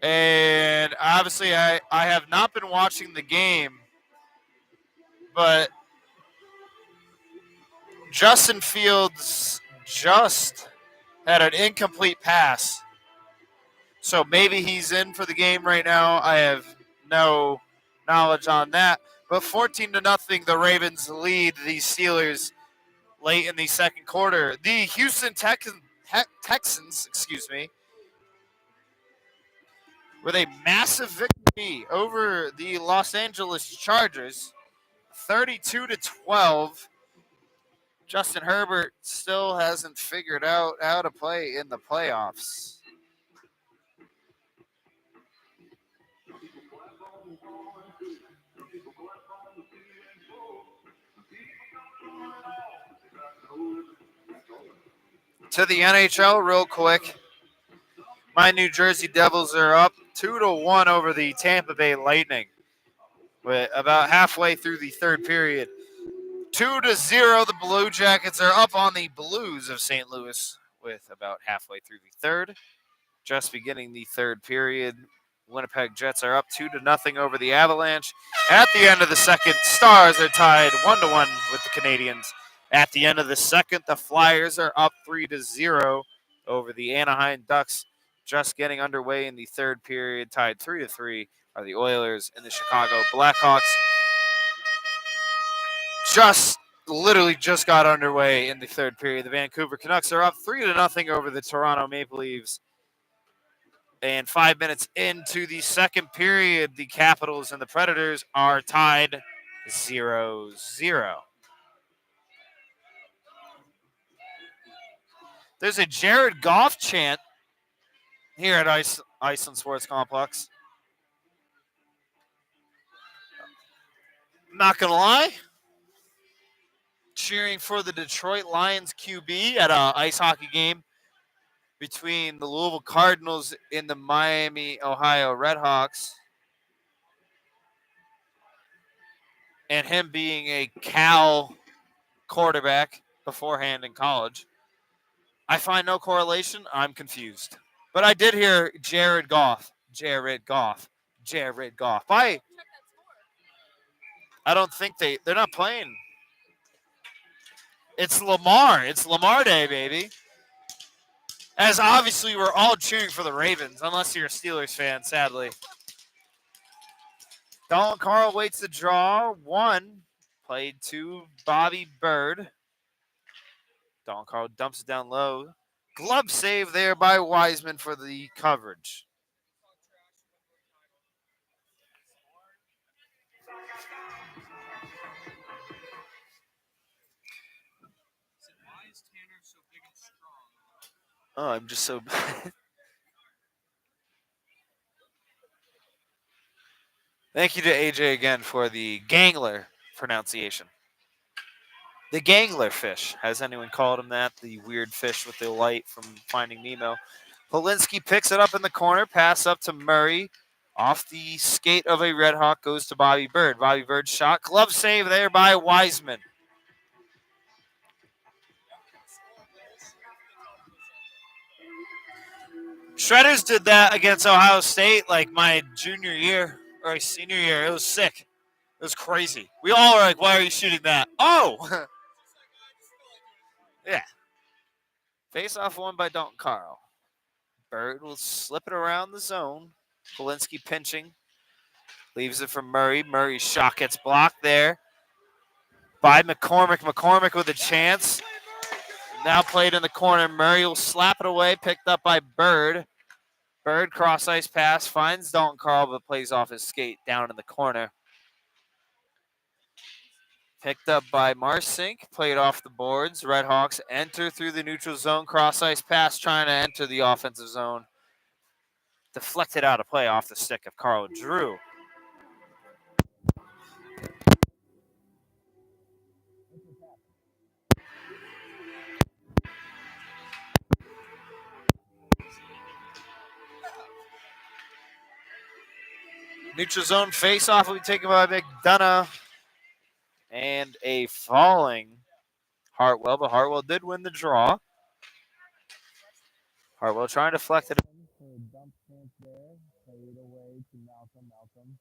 And obviously, I have not been watching the game, but Justin Fields just had an incomplete pass. So maybe he's in for the game right now. I have no knowledge on that. But 14-0, the Ravens lead the Steelers late in the second quarter. The Houston Texans, with a massive victory over the Los Angeles Chargers, 32-12. Justin Herbert still hasn't figured out how to play in the playoffs. To the NHL real quick. My New Jersey Devils are up 2-1 over the Tampa Bay Lightning, with about halfway through the third period. 2-0, the Blue Jackets are up on the Blues of St. Louis with about halfway through the third. Just beginning the third period, Winnipeg Jets are up 2-0 over the Avalanche. At the end of the second, Stars are tied 1-1 with the Canadiens. At the end of the second, the Flyers are up 3-0 over the Anaheim Ducks. Just getting underway in the third period, tied 3-3, are the Oilers and the Chicago Blackhawks. Literally just got underway in the third period. The Vancouver Canucks are up 3-0 over the Toronto Maple Leafs. And 5 minutes into the second period, the Capitals and the Predators are tied 0-0. There's a Jared Goff chant here at Iceland Sports Complex. Not gonna lie, cheering for the Detroit Lions QB at a ice hockey game between the Louisville Cardinals and the Miami, Ohio Redhawks, and him being a Cal quarterback beforehand in college. I find no correlation. I'm confused. But I did hear Jared Goff. Jared Goff. Jared Goff. I don't think they're not playing. It's Lamar. It's Lamar Day, baby. As obviously we're all cheering for the Ravens, unless you're a Steelers fan, sadly. Dalton Carl waits the draw. One. Played to Bobby Bird. Dalton Carl dumps it down low. Glove save there by Wiseman for the coverage. Oh, I'm just so Thank you to AJ again for the gangler pronunciation. The gangler fish. Has anyone called him that? The weird fish with the light from Finding Nemo. Polinsky picks it up in the corner. Pass up to Murray. Off the skate of a Red Hawk goes to Bobby Bird. Bobby Bird shot. Glove save there by Wiseman. Shredders did that against Ohio State like my junior year or senior year. It was sick. It was crazy. We all were like, why are you shooting that? Oh! Yeah. Face off won by Dalton Carl. Bird will slip it around the zone. Polinsky pinching. Leaves it for Murray. Murray's shot gets blocked there by McCormick. McCormick with a chance. Now played in the corner. Murray will slap it away. Picked up by Bird. Bird cross ice pass. Finds Dalton Carl but plays off his skate down in the corner. Picked up by Marsink. Played off the boards. Redhawks enter through the neutral zone. Cross ice pass trying to enter the offensive zone. Deflected out of play off the stick of Carl Drew. Neutral zone face-off will be taken by McDonough. And a falling Hartwell, but Hartwell did win the draw. Hartwell trying to deflect it. Dump chance there. Played away to Malcolm. Malcolm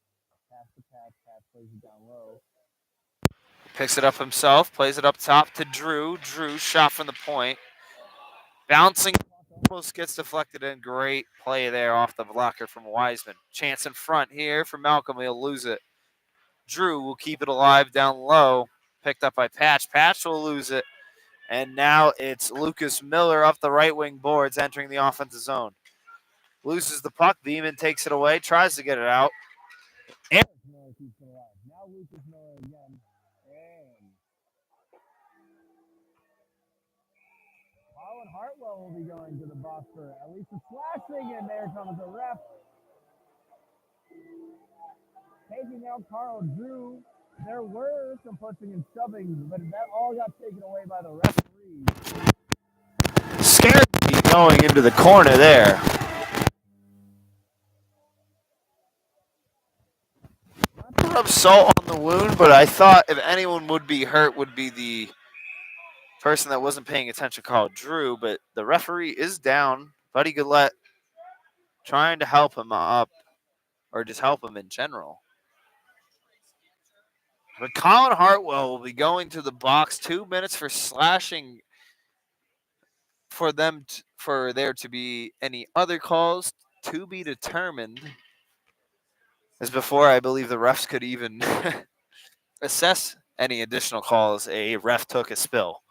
pass the pass. Pass plays it down low. Picks it up himself. Plays it up top to Drew. Drew shot from the point. Bouncing. Almost gets deflected in. Great play there off the blocker from Wiseman. Chance in front here for Malcolm. He'll lose it. Drew will keep it alive down low. Picked up by Patch. Patch will lose it. And now it's Lucas Miller up the right wing boards entering the offensive zone. Loses the puck. Beeman takes it away. Tries to get it out. And Miller keeps it alive. Now Lucas Miller again. And Colin Hartwell will be going to the box for at least a slashing. And there comes the ref. Taking out Carl Drew. There were some pushing and shoving, but that all got taken away by the referee. Scared me going into the corner there. Not to rub salt on the wound, but I thought if anyone would be hurt would be the person that wasn't paying attention called Drew, but the referee is down. Buddy Gillette trying to help him up, or just help him in general. But Colin Hartwell will be going to the box. 2 minutes for slashing for for there to be any other calls to be determined. As before, I believe the refs could even assess any additional calls a ref took a spill.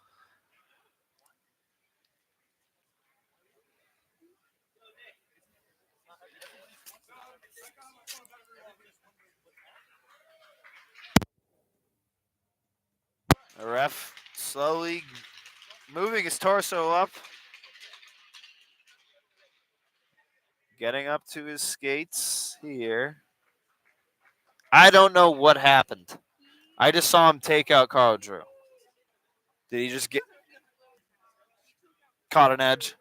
The ref slowly moving his torso up. Getting up to his skates here. I don't know what happened. I just saw him take out Carl Drew. Did he just get caught an edge?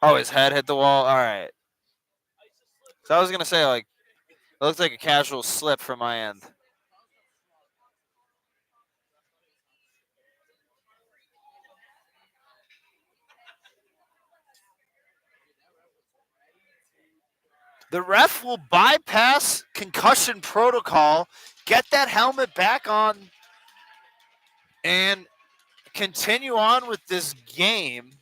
Oh, his head hit the wall. All right. So I was gonna say, like, it looks like a casual slip from my end. The ref will bypass concussion protocol, get that helmet back on, and continue on with this game.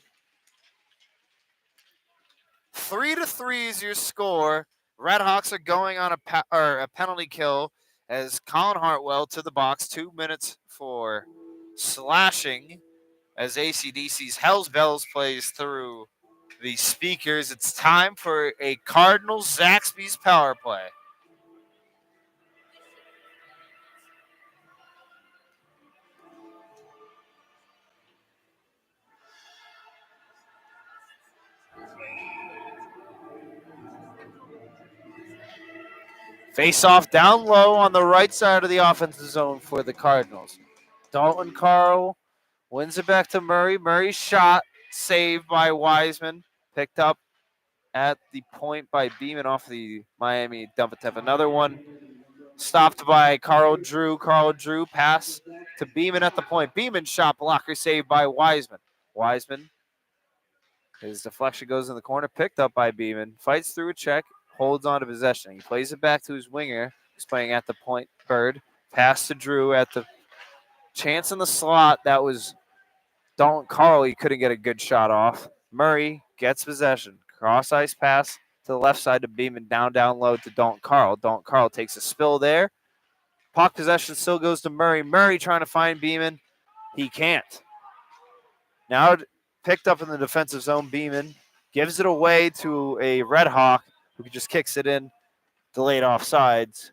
3-3 is your score. Redhawks are going on a penalty kill as Colin Hartwell to the box. 2 minutes for slashing as ACDC's Hells Bells plays through the speakers. It's time for a Cardinals Zaxby's power play. Face off down low on the right side of the offensive zone for the Cardinals. Dalton Carl wins it back to Murray. Murray's shot saved by Wiseman. Picked up at the point by Beeman off the Miami Dump-a-Tep. Another one stopped by Carl Drew. Carl Drew pass to Beeman at the point. Beeman shot blocker saved by Wiseman. Wiseman, his deflection goes in the corner, picked up by Beeman. Fights through a check, holds on to possession. He plays it back to his winger, who's playing at the point. Bird, pass to Drew at the chance in the slot. That was Dalton Carl. He couldn't get a good shot off. Murray gets possession. Cross ice pass to the left side to Beeman, down low to Dalton Carl. Dalton Carl takes a spill there. Puck possession still goes to Murray. Murray trying to find Beeman. He can't. Now picked up in the defensive zone. Beeman gives it away to a Red Hawk who just kicks it in. Delayed offsides.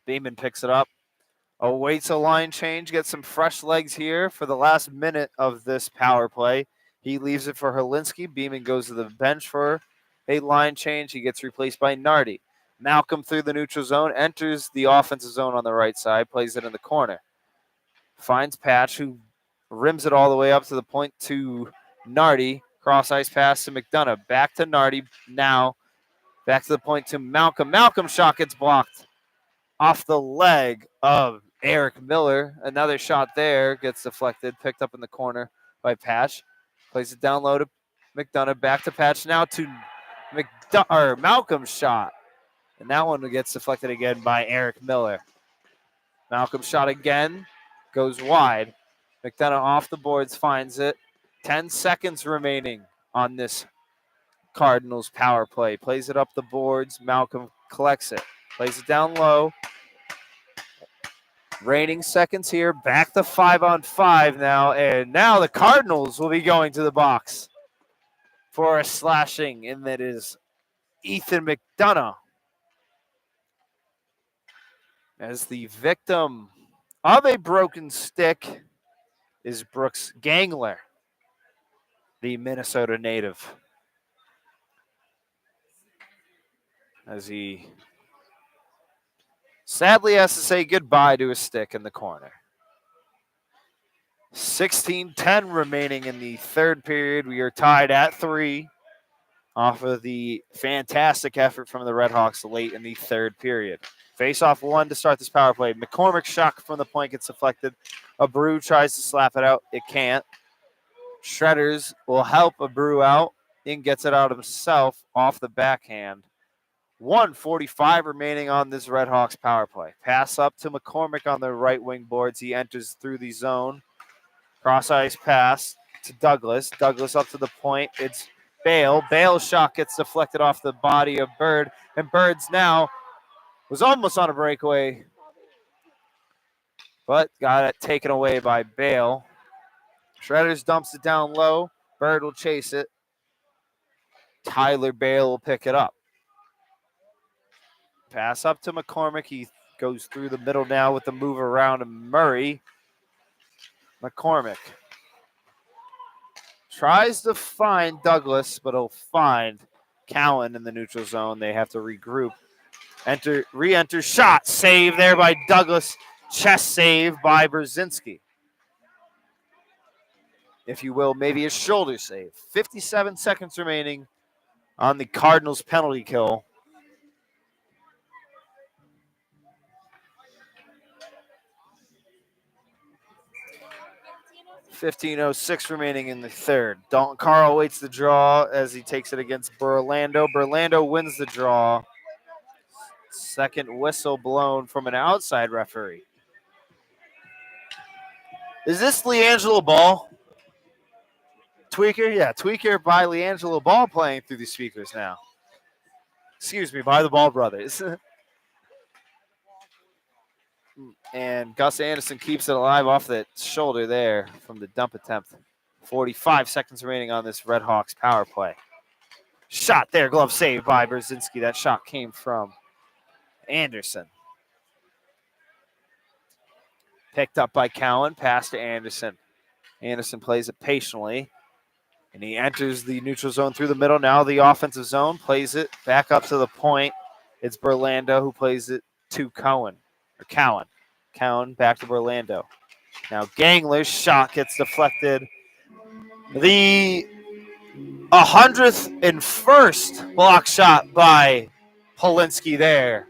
Beeman picks it up. Awaits a line change. Gets some fresh legs here for the last minute of this power play. He leaves it for Herlinski. Beeman goes to the bench for a line change. He gets replaced by Nardi. Malcolm through the neutral zone, enters the offensive zone on the right side, plays it in the corner. Finds Patch, who rims it all the way up to the point to Nardi. Cross ice pass to McDonough. Back to Nardi now. Back to the point to Malcolm. Malcolm's shot gets blocked off the leg of Eric Miller. Another shot there gets deflected, picked up in the corner by Patch. Plays it down low to McDonough. Back to Patch now to Malcolm's shot. And that one gets deflected again by Eric Miller. Malcolm's shot again. Goes wide. McDonough off the boards, finds it. 10 seconds remaining on this Cardinals power play. Plays it up the boards. Malcolm collects it. Plays it down low. Reigning seconds here. Back to 5-on-5 now. And now the Cardinals will be going to the box for a slashing. And that is Ethan McDonough. As the victim of a broken stick is Brooks Gangler, the Minnesota native. As he sadly has to say goodbye to his stick in the corner. 16:10 remaining in the third period. We are tied at 3 off of the fantastic effort from the Redhawks late in the third period. Face-off 1 to start this power play. McCormick's shot from the point gets deflected. Abreu tries to slap it out. It can't. Shredders will help Abreu out and gets it out himself off the backhand. 1:45 remaining on this Redhawks power play. Pass up to McCormick on the right wing boards. He enters through the zone. Cross ice pass to Douglas. Douglas up to the point. It's Bale. Bale's shot gets deflected off the body of Bird. And Bird's now was almost on a breakaway, but got it taken away by Bale. Shredders dumps it down low. Bird will chase it. Tyler Bale will pick it up. Pass up to McCormick. He goes through the middle now with the move around to Murray. McCormick tries to find Douglas, but he'll find Cowan in the neutral zone. They have to regroup. Re-enter, shot, save there by Douglas. Chest save by Brzezinski. If you will, maybe a shoulder save. 57 seconds remaining on the Cardinals penalty kill. .15:06 remaining in the third. Dalton Carl waits the draw as he takes it against Burlando. Burlando wins the draw. Second whistle blown from an outside referee. Is this LeAngelo Ball? Tweaker? Yeah, Tweaker by LeAngelo Ball playing through the speakers now. Excuse me, by the Ball brothers. And Gus Anderson keeps it alive off that shoulder there from the dump attempt. 45 seconds remaining on this Red Hawks power play. Shot there, glove saved by Brzezinski. That shot came from Anderson. Picked up by Cowan, pass to Anderson. Anderson plays it patiently, and he enters the neutral zone through the middle. Now the offensive zone, plays it back up to the point. It's Burlando who plays it to Cowan. Cowan back to Burlando. Now Gangler's shot gets deflected. The 101st block shot by Polinsky there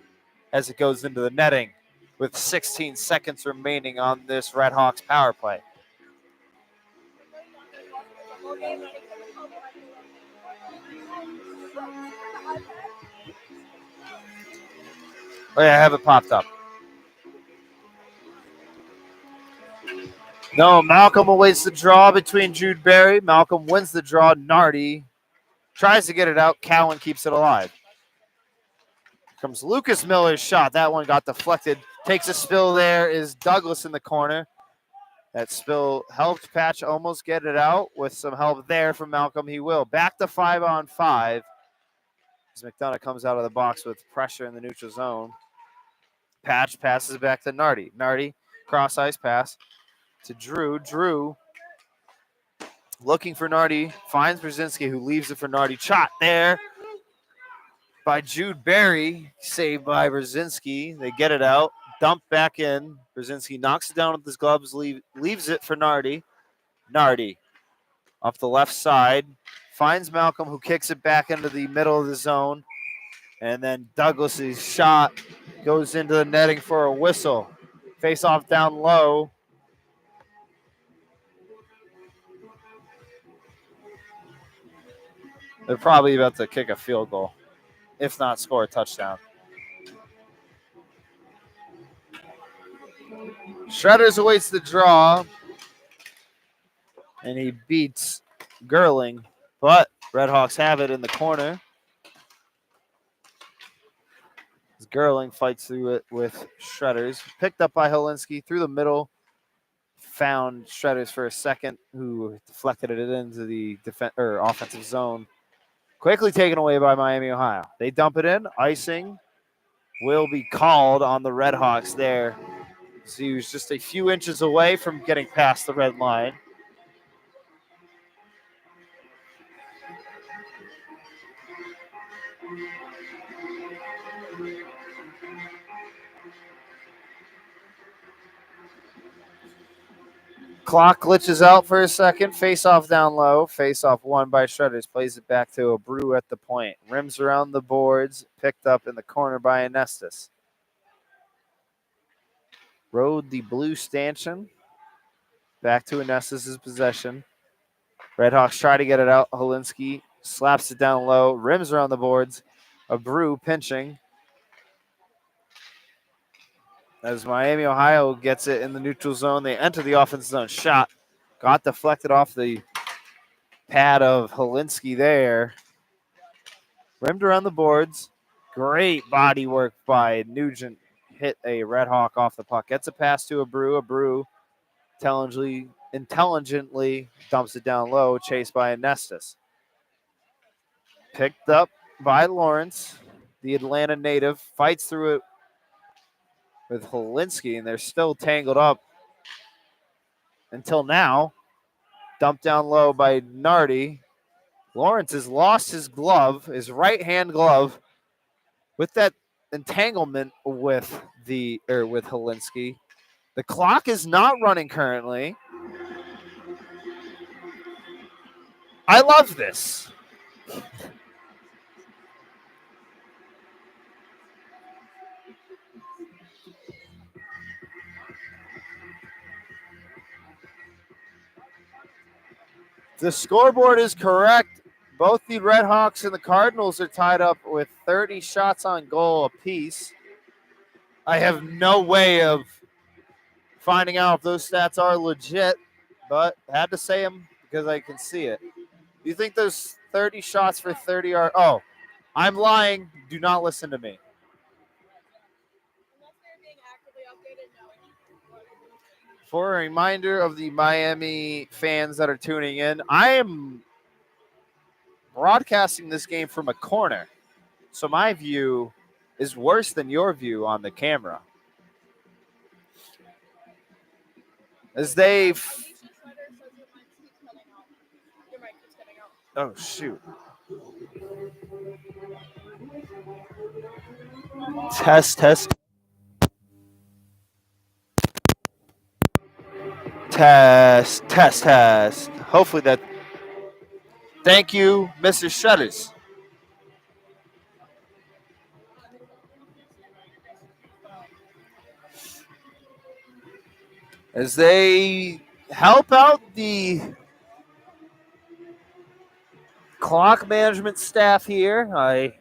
as it goes into the netting with 16 seconds remaining on this Red Hawks power play. Oh yeah, I have it popped up. No, Malcolm awaits the draw between Jude Berry. Malcolm wins the draw. Nardi tries to get it out. Cowan keeps it alive. Comes Lucas Miller's shot. That one got deflected. Takes a spill there is Douglas in the corner. That spill helped Patch almost get it out with some help there from Malcolm. He will. Back to 5-on-5 as McDonough comes out of the box with pressure in the neutral zone. Patch passes back to Nardi. Nardi, cross-ice pass to Drew. Drew looking for Nardi. Finds Brzezinski, who leaves it for Nardi. Shot there by Jude Berry. Saved by Brzezinski. They get it out. Dump back in. Brzezinski knocks it down with his gloves. Leaves it for Nardi. Nardi off the left side. Finds Malcolm, who kicks it back into the middle of the zone. And then Douglas's shot goes into the netting for a whistle. Face off down low. They're probably about to kick a field goal, if not score a touchdown. Shredders awaits the draw, and he beats Gerling, but Red Hawks have it in the corner. Gerling fights through it with Shredders. Picked up by Holinsky through the middle. Found Shredders for a second, who deflected it into the offensive zone. Quickly taken away by Miami, Ohio. They dump it in. Icing will be called on the Red Hawks there. So he was just a few inches away from getting past the red line. Clock glitches out for a second. Face off down low. Face off won by Shredders. Plays it back to a Brew at the point. Rims around the boards. Picked up in the corner by Anestis. Rode the blue stanchion. Back to Anestis' possession. Red Hawks try to get it out. Holinsky slaps it down low. Rims around the boards. A Brew pinching. As Miami, Ohio gets it in the neutral zone, they enter the offensive zone. Shot got deflected off the pad of Holinsky there. Rimmed around the boards. Great body work by Nugent. Hit a Red Hawk off the puck. Gets a pass to a Brew. A Brew intelligently dumps it down low, chased by Anestis. Picked up by Lawrence, the Atlanta native. Fights through it with Holinsky, and they're still tangled up until now. Dumped down low by Nardi. Lawrence has lost his glove, his right-hand glove. With that entanglement with with Helinski. The clock is not running currently. I love this. The scoreboard is correct. Both the Red Hawks and the Cardinals are tied up with 30 shots on goal apiece. I have no way of finding out if those stats are legit, but I had to say them because I can see it. Do you think those 30 shots for 30 are... Oh, I'm lying. Do not listen to me. Unless they're being actively updated, no. For a reminder of the Miami fans that are tuning in, I am broadcasting this game from a corner. So my view is worse than your view on the camera. As they... Automation shredder says your mic keeps cutting out. Your mic keeps cutting out. Oh, shoot. Test, test. Test, test, test. Hopefully that... Thank you, Mr. Shutters. As they help out the clock management staff here, I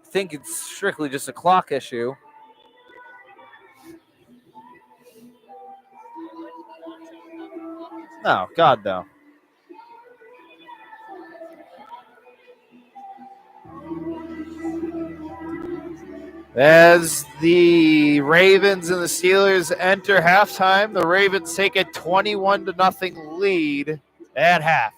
think it's strictly just a clock issue. No, God, no. As the Ravens and the Steelers enter halftime, the Ravens take a 21-0 lead at half.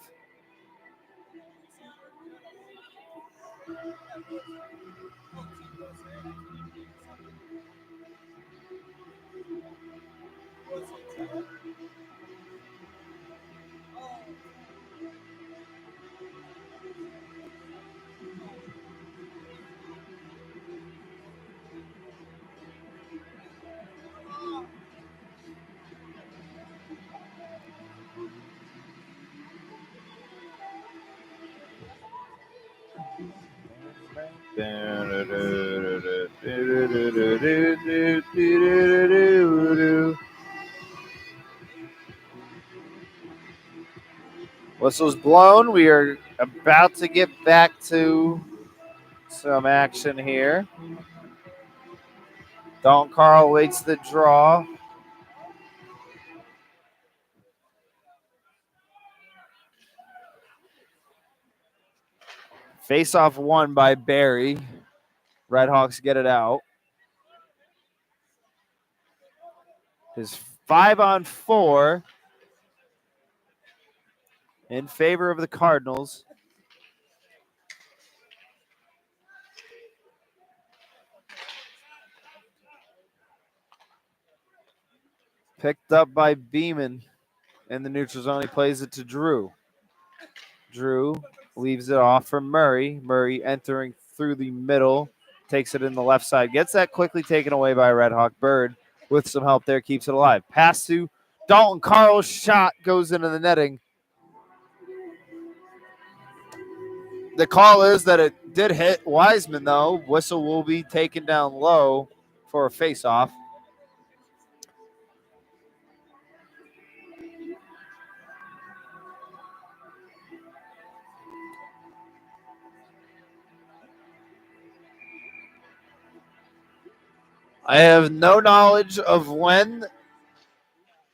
Whistle's blown. We are about to get back to some action here. Dalton Carl waits the draw. Face-off won by Barry. Redhawks get it out. His 5-on-4 in favor of the Cardinals. Picked up by Beeman in the neutral zone. He plays it to Drew. Drew leaves it off for Murray. Murray entering through the middle. Takes it in the left side. Gets that quickly taken away by Red Hawk. Bird, with some help there, keeps it alive. Pass to Dalton Carl's shot goes into the netting. The call is that it did hit Wiseman, though. Whistle will be taken down low for a face-off. I have no knowledge of when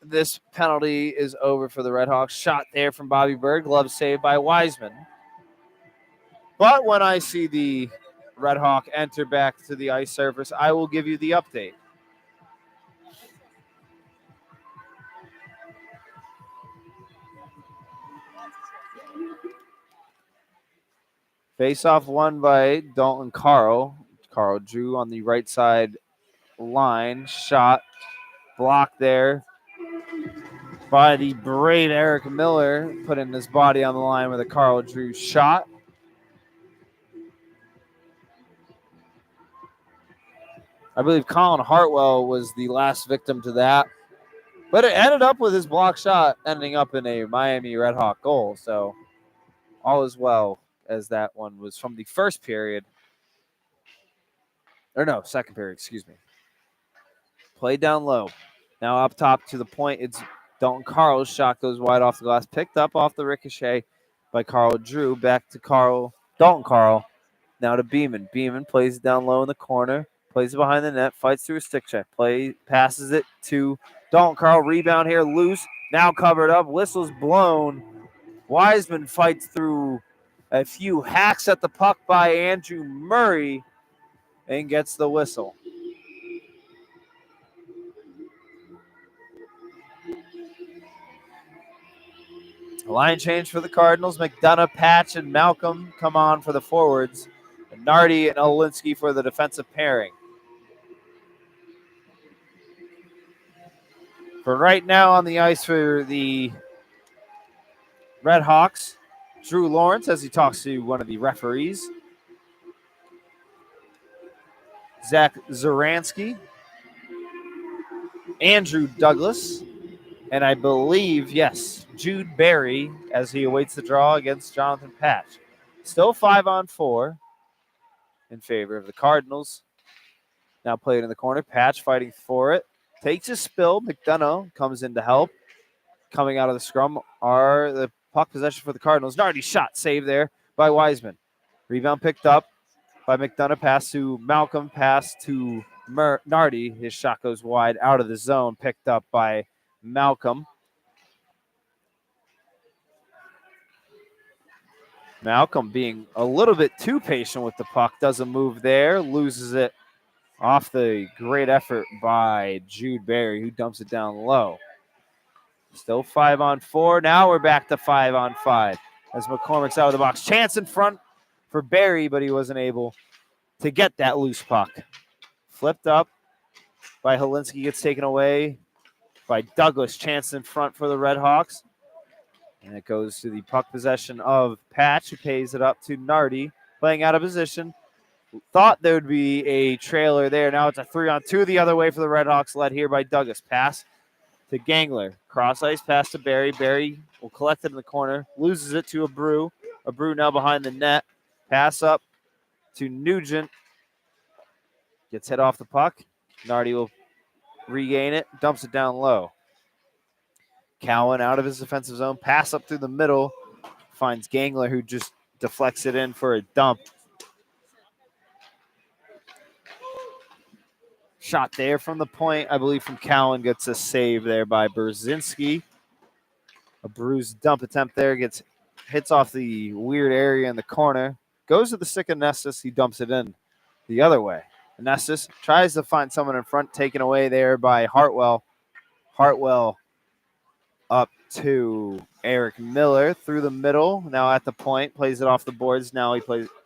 this penalty is over for the Red Hawks. Shot there from Bobby Bird. Glove saved by Wiseman. But when I see the Red Hawk enter back to the ice surface, I will give you the update. Face-off won by Dalton Carl. Carl Drew on the right side line. Shot blocked there by the brave Eric Miller, putting his body on the line with a Carl Drew shot. I believe Colin Hartwell was the last victim to that. But it ended up with his block shot ending up in a Miami Red Hawk goal. So all is well, as that one was from the first period. Or no, second period, excuse me. Played down low. Now up top to the point, it's Dalton Carl's shot goes wide off the glass. Picked up off the ricochet by Carl Drew. Back to Dalton Carl. Now to Beeman. Beeman plays it down low in the corner. Plays it behind the net. Fights through a stick check. Passes it to Dalton Carl. Rebound here. Loose. Now covered up. Whistle's blown. Wiseman fights through a few hacks at the puck by Andrew Murray and gets the whistle. Line change for the Cardinals. McDonough, Patch, and Malcolm come on for the forwards. And Nardi and Olinsky for the defensive pairing. For right now on the ice for the Red Hawks, Drew Lawrence as he talks to one of the referees. Zach Zaransky. Andrew Douglas. And I believe, yes, Jude Berry as he awaits the draw against Jonathan Patch. Still 5-on-4 in favor of the Cardinals. Now played in the corner. Patch fighting for it. Takes a spill. McDonough comes in to help. Coming out of the scrum are the puck possession for the Cardinals. Nardi shot saved there by Wiseman. Rebound picked up by McDonough. Pass to Malcolm. Pass to Nardi. His shot goes wide out of the zone. Picked up by Malcolm. Malcolm being a little bit too patient with the puck. Doesn't move there. Loses it off the great effort by Jude Berry, who dumps it down low. Still 5-on-4. Now we're back to 5-on-5 as McCormick's out of the box. Chance in front for Berry, but he wasn't able to get that loose puck. Flipped up by Holinsky, gets taken away by Douglas. Chance in front for the Red Hawks. And it goes to the puck possession of Patch, who pays it up to Nardi, playing out of position. Thought there would be a trailer there. Now it's a 3-on-2 the other way for the Red Hawks, led here by Douglas. Pass to Gangler. Cross ice pass to Berry. Berry will collect it in the corner. Loses it to Abreu. Abreu now behind the net. Pass up to Nugent. Gets hit off the puck. Nardi will regain it. Dumps it down low. Cowan out of his defensive zone. Pass up through the middle. Finds Gangler, who just deflects it in for a dump. Shot there from the point, I believe from Cowan, gets a save there by Brzezinski. A bruised dump attempt there, hits off the weird area in the corner. Goes to the stick of Nestus, he dumps it in the other way. Nestus tries to find someone in front, taken away there by Hartwell. Hartwell up to Eric Miller through the middle. Now at the point, plays it off the boards. Now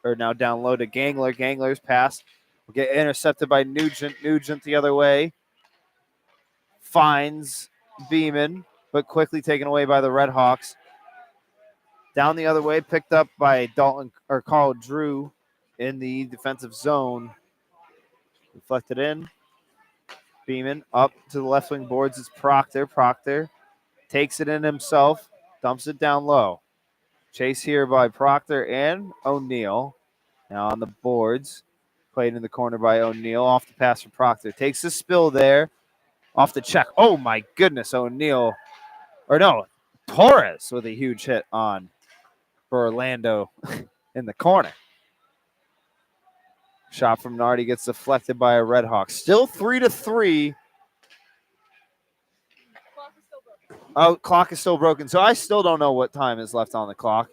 now down low to Gangler. Gangler's pass will get intercepted by Nugent. Nugent the other way. Finds Beeman, but quickly taken away by the Red Hawks. Down the other way, picked up by Carl Drew in the defensive zone. Deflected in. Beeman up to the left wing boards. It's Proctor. Proctor takes it in himself, dumps it down low. Chase here by Proctor and O'Neill. Now on the boards. Played in the corner by O'Neill. Off the pass for Proctor. Takes a spill there. Off the check. Oh, my goodness. O'Neill. Or no, Torres with a huge hit on for Orlando in the corner. Shot from Nardi gets deflected by a Red Hawk. Still 3-3. Oh, clock is still broken. So I still don't know what time is left on the clock.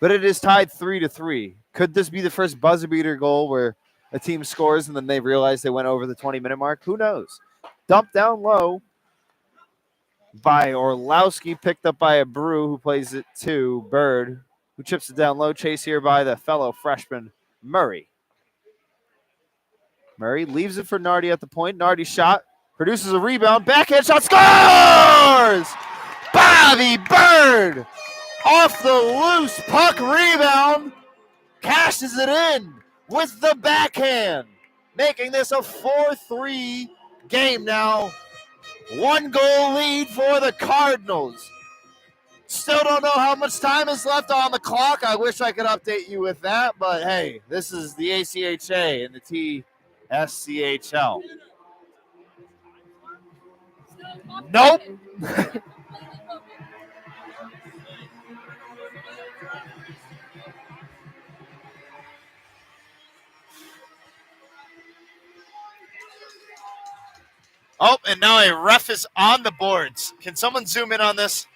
But it is tied 3-3. Could this be the first buzzer beater goal where a team scores and then they realize they went over the 20-minute mark? Who knows? Dumped down low by Orlowski, picked up by Abreu, who plays it to Bird, who chips it down low. Chase here by the fellow freshman, Murray. Murray leaves it for Nardi at the point. Nardi shot, produces a rebound, backhand shot, scores! Bobby Bird off the loose puck rebound, cashes it in with the backhand. making this a 4-3 game now. 1 goal lead for the Cardinals. Still don't know how much time is left on the clock. I wish I could update you with that, but hey, this is the ACHA and the TSCHL. Nope. Oh, and now a ref is on the boards. Can someone zoom in on this?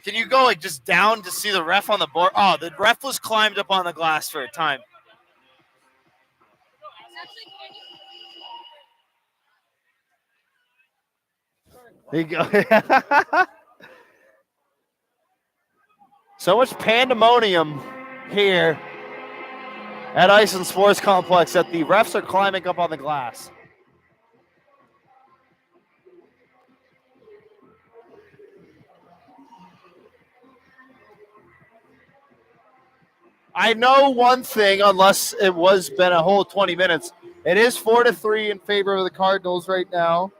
Can you go like just down to see the ref on the board? Oh, the ref was climbed up on the glass for a time. There you go. So much pandemonium here at Iceland Sports Complex that the refs are climbing up on the glass. I know one thing, unless it was been a whole 20 minutes. It is 4-3 in favor of the Cardinals right now.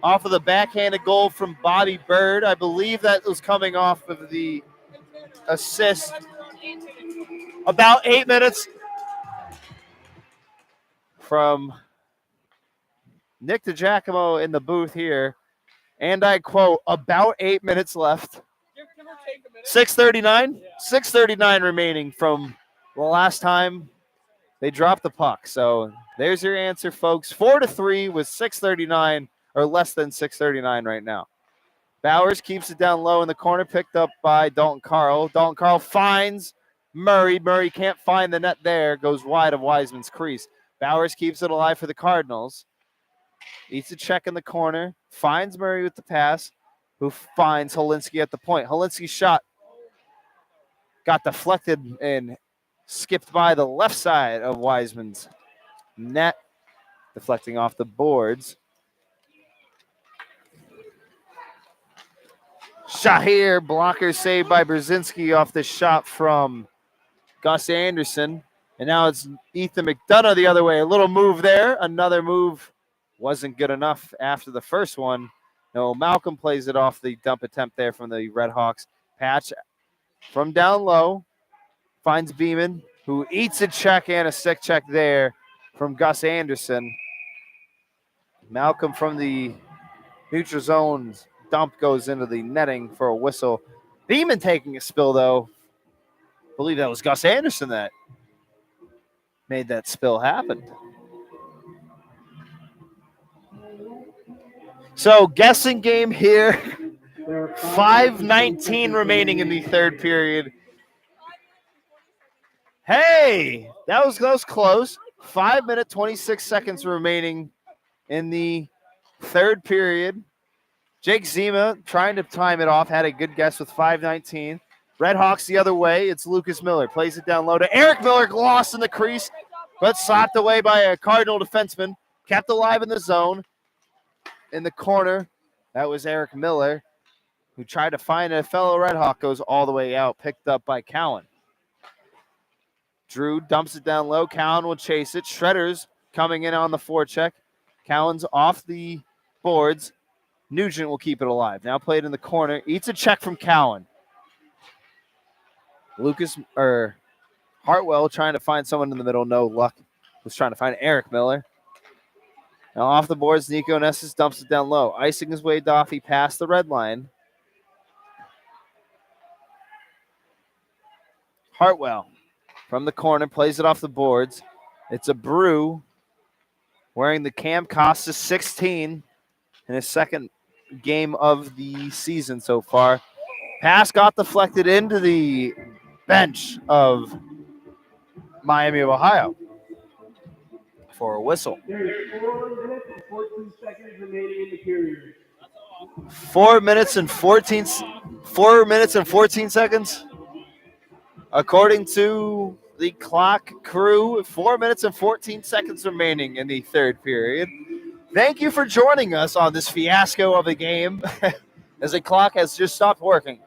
Off of the backhanded goal from Bobby Bird. I believe that was coming off of the assist. About 8 minutes from Nick DiGiacomo in the booth here. And I quote, about 8 minutes left. 6:39? 6:39 remaining from the last time they dropped the puck. So there's your answer, folks. 4-3 with 6:39 or less than 6:39 right now. Bowers keeps it down low in the corner, picked up by Dalton Carl. Dalton Carl finds Murray. Murray can't find the net there, goes wide of Wiseman's crease. Bowers keeps it alive for the Cardinals. Eats a check in the corner, finds Murray with the pass, who finds Holinsky at the point. Holinsky's shot got deflected and skipped by the left side of Wiseman's net, deflecting off the boards. Shot here, blocker saved by Brzezinski off the shot from Gus Anderson. And now it's Ethan McDonough the other way. A little move there. Another move wasn't good enough after the first one. No, Malcolm plays it off the dump attempt there from the Red Hawks. Patch from down low. Finds Beeman, who eats a check and a stick check there from Gus Anderson. Malcolm from the neutral zones. Dump goes into the netting for a whistle. Beeman taking a spill, though. I believe that was Gus Anderson that made that spill happen. So, guessing game here. 5:19 remaining in the third period. Hey, that was close. 5 minutes, 26 seconds remaining in the third period. Jake Zima trying to time it off, had a good guess with 5:19. Red Hawks the other way. It's Lucas Miller. Plays it down low to Eric Miller, lost in the crease, but slapped away by a Cardinal defenseman. Kept alive in the zone. In the corner, that was Eric Miller, who tried to find a fellow Red Hawk, goes all the way out, picked up by Cowan. Drew dumps it down low. Cowan will chase it. Shredder's coming in on the forecheck. Cowan's off the boards. Nugent will keep it alive. Now played in the corner. Eats a check from Cowan. Hartwell trying to find someone in the middle. No luck. Was trying to find Eric Miller. Now off the boards, Nico Nessus dumps it down low. Icing his way Doffy past the red line. Hartwell from the corner plays it off the boards. It's a Brew wearing the Cam Costas 16 in his second game of the season so far. Pass got deflected into the bench of Miami of Ohio for a whistle. There's 4 minutes and 14 seconds remaining in the period. 4 minutes and 14 seconds. According to the clock crew, 4 minutes and 14 seconds remaining in the third period. Thank you for joining us on this fiasco of a game as the clock has just stopped working.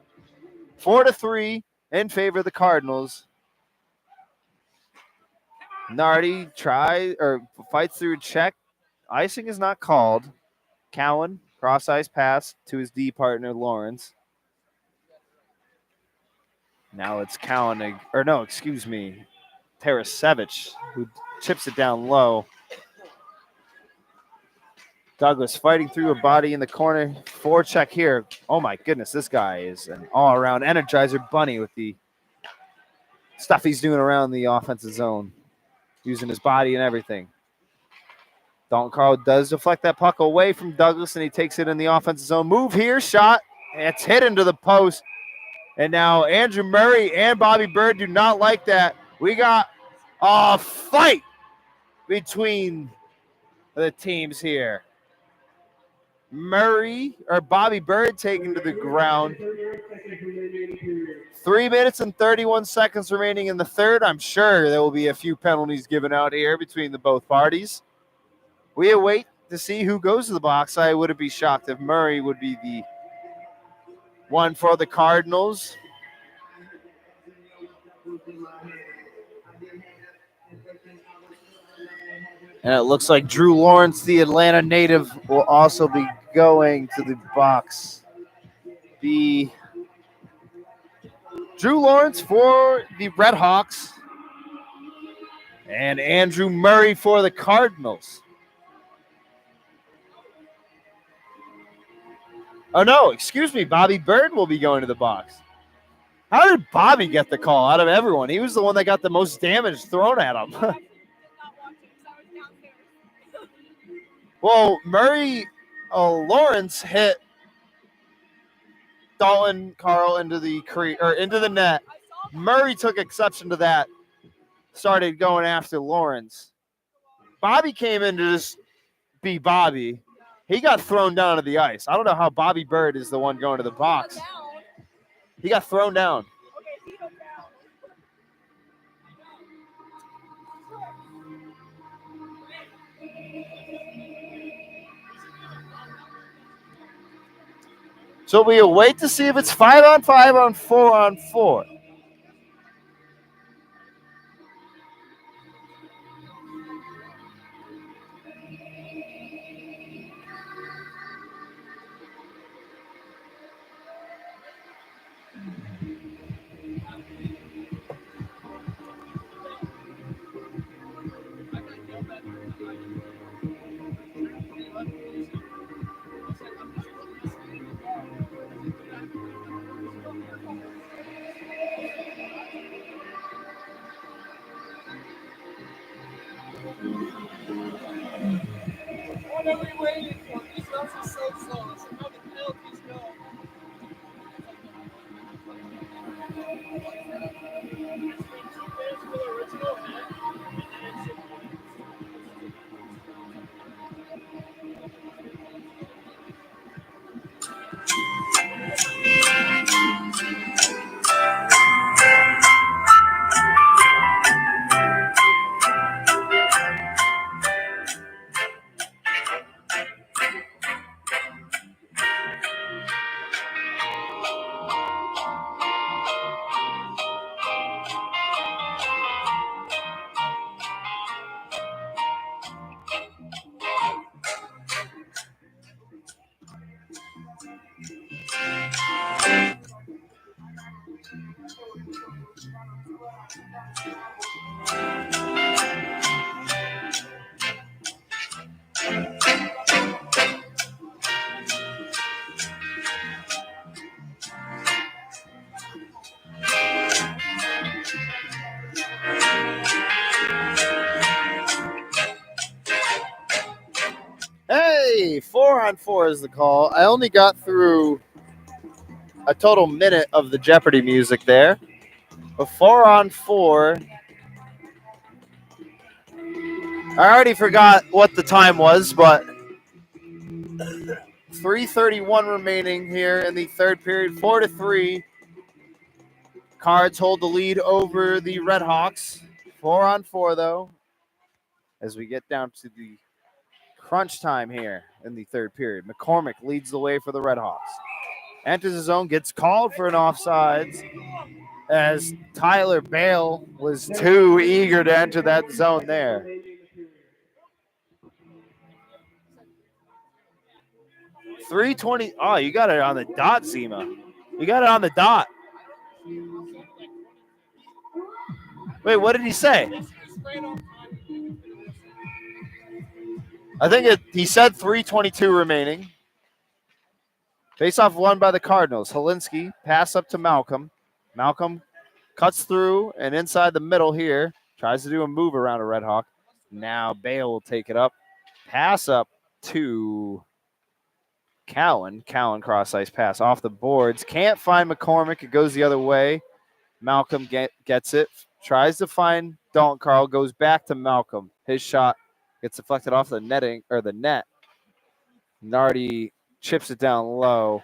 4-3 in favor of the Cardinals. Nardi fights through a check. Icing is not called. Cowan, cross ice pass to his D partner, Lawrence. Now it's Cowan, Tarasevich, who chips it down low. Douglas fighting through a body in the corner. Forecheck here. Oh my goodness, this guy is an all-around Energizer bunny with the stuff he's doing around the offensive zone, using his body and everything. Dalton Carl does deflect that puck away from Douglas, and he takes it in the offensive zone. Move here, shot. It's hit into the post. And now Andrew Murray and Bobby Bird do not like that. We got a fight between the teams here. Bobby Bird taken to the ground. 3 minutes and 31 seconds remaining in the third. I'm sure there will be a few penalties given out here between the both parties. We await to see who goes to the box. I wouldn't be shocked if Murray would be the one for the Cardinals. And it looks like Drew Lawrence, the Atlanta native, will also be going to the box. The Drew Lawrence for the Red Hawks and Andrew Murray for the Cardinals. Oh, no, excuse me. Bobby Bird will be going to the box. How did Bobby get the call out of everyone? He was the one that got the most damage thrown at him. Well, Lawrence hit Dalton Carl into the net. Murray took exception to that, started going after Lawrence. Bobby came in to just be Bobby. He got thrown down to the ice. I don't know how Bobby Bird is the one going to the box. He got thrown down. So we wait to see if it's 5-on-5 on 4-on-4. What are we waiting for? These guys are so slow. So how the penalties go? Hey, 4-on-4 is the call. I only got through a total minute of the Jeopardy music there. But 4-on-4. I already forgot what the time was, but 3:31 remaining here in the third period. 4-3. Cards hold the lead over the Red Hawks. 4-on-4, though, as we get down to the crunch time here in the third period. McCormick leads the way for the Red Hawks. Enters his zone, gets called for an offsides. as Tyler Bale was too eager to enter that zone there. Remaining in the period. 3:20. Oh, you got it on the dot, Zima. You got it on the dot. Wait, what did he say? I think he said 3:22 remaining. Face-off won by the Cardinals. Helinski, pass up to Malcolm. Malcolm cuts through and inside the middle here. Tries to do a move around a Red Hawk. Now Bale will take it up. Pass up to Cowan. Cowan cross-ice pass off the boards. Can't find McCormick. It goes the other way. Malcolm gets it. Tries to find Dalton Carl. Goes back to Malcolm. His shot gets deflected off the netting or the net. Nardi chips it down low.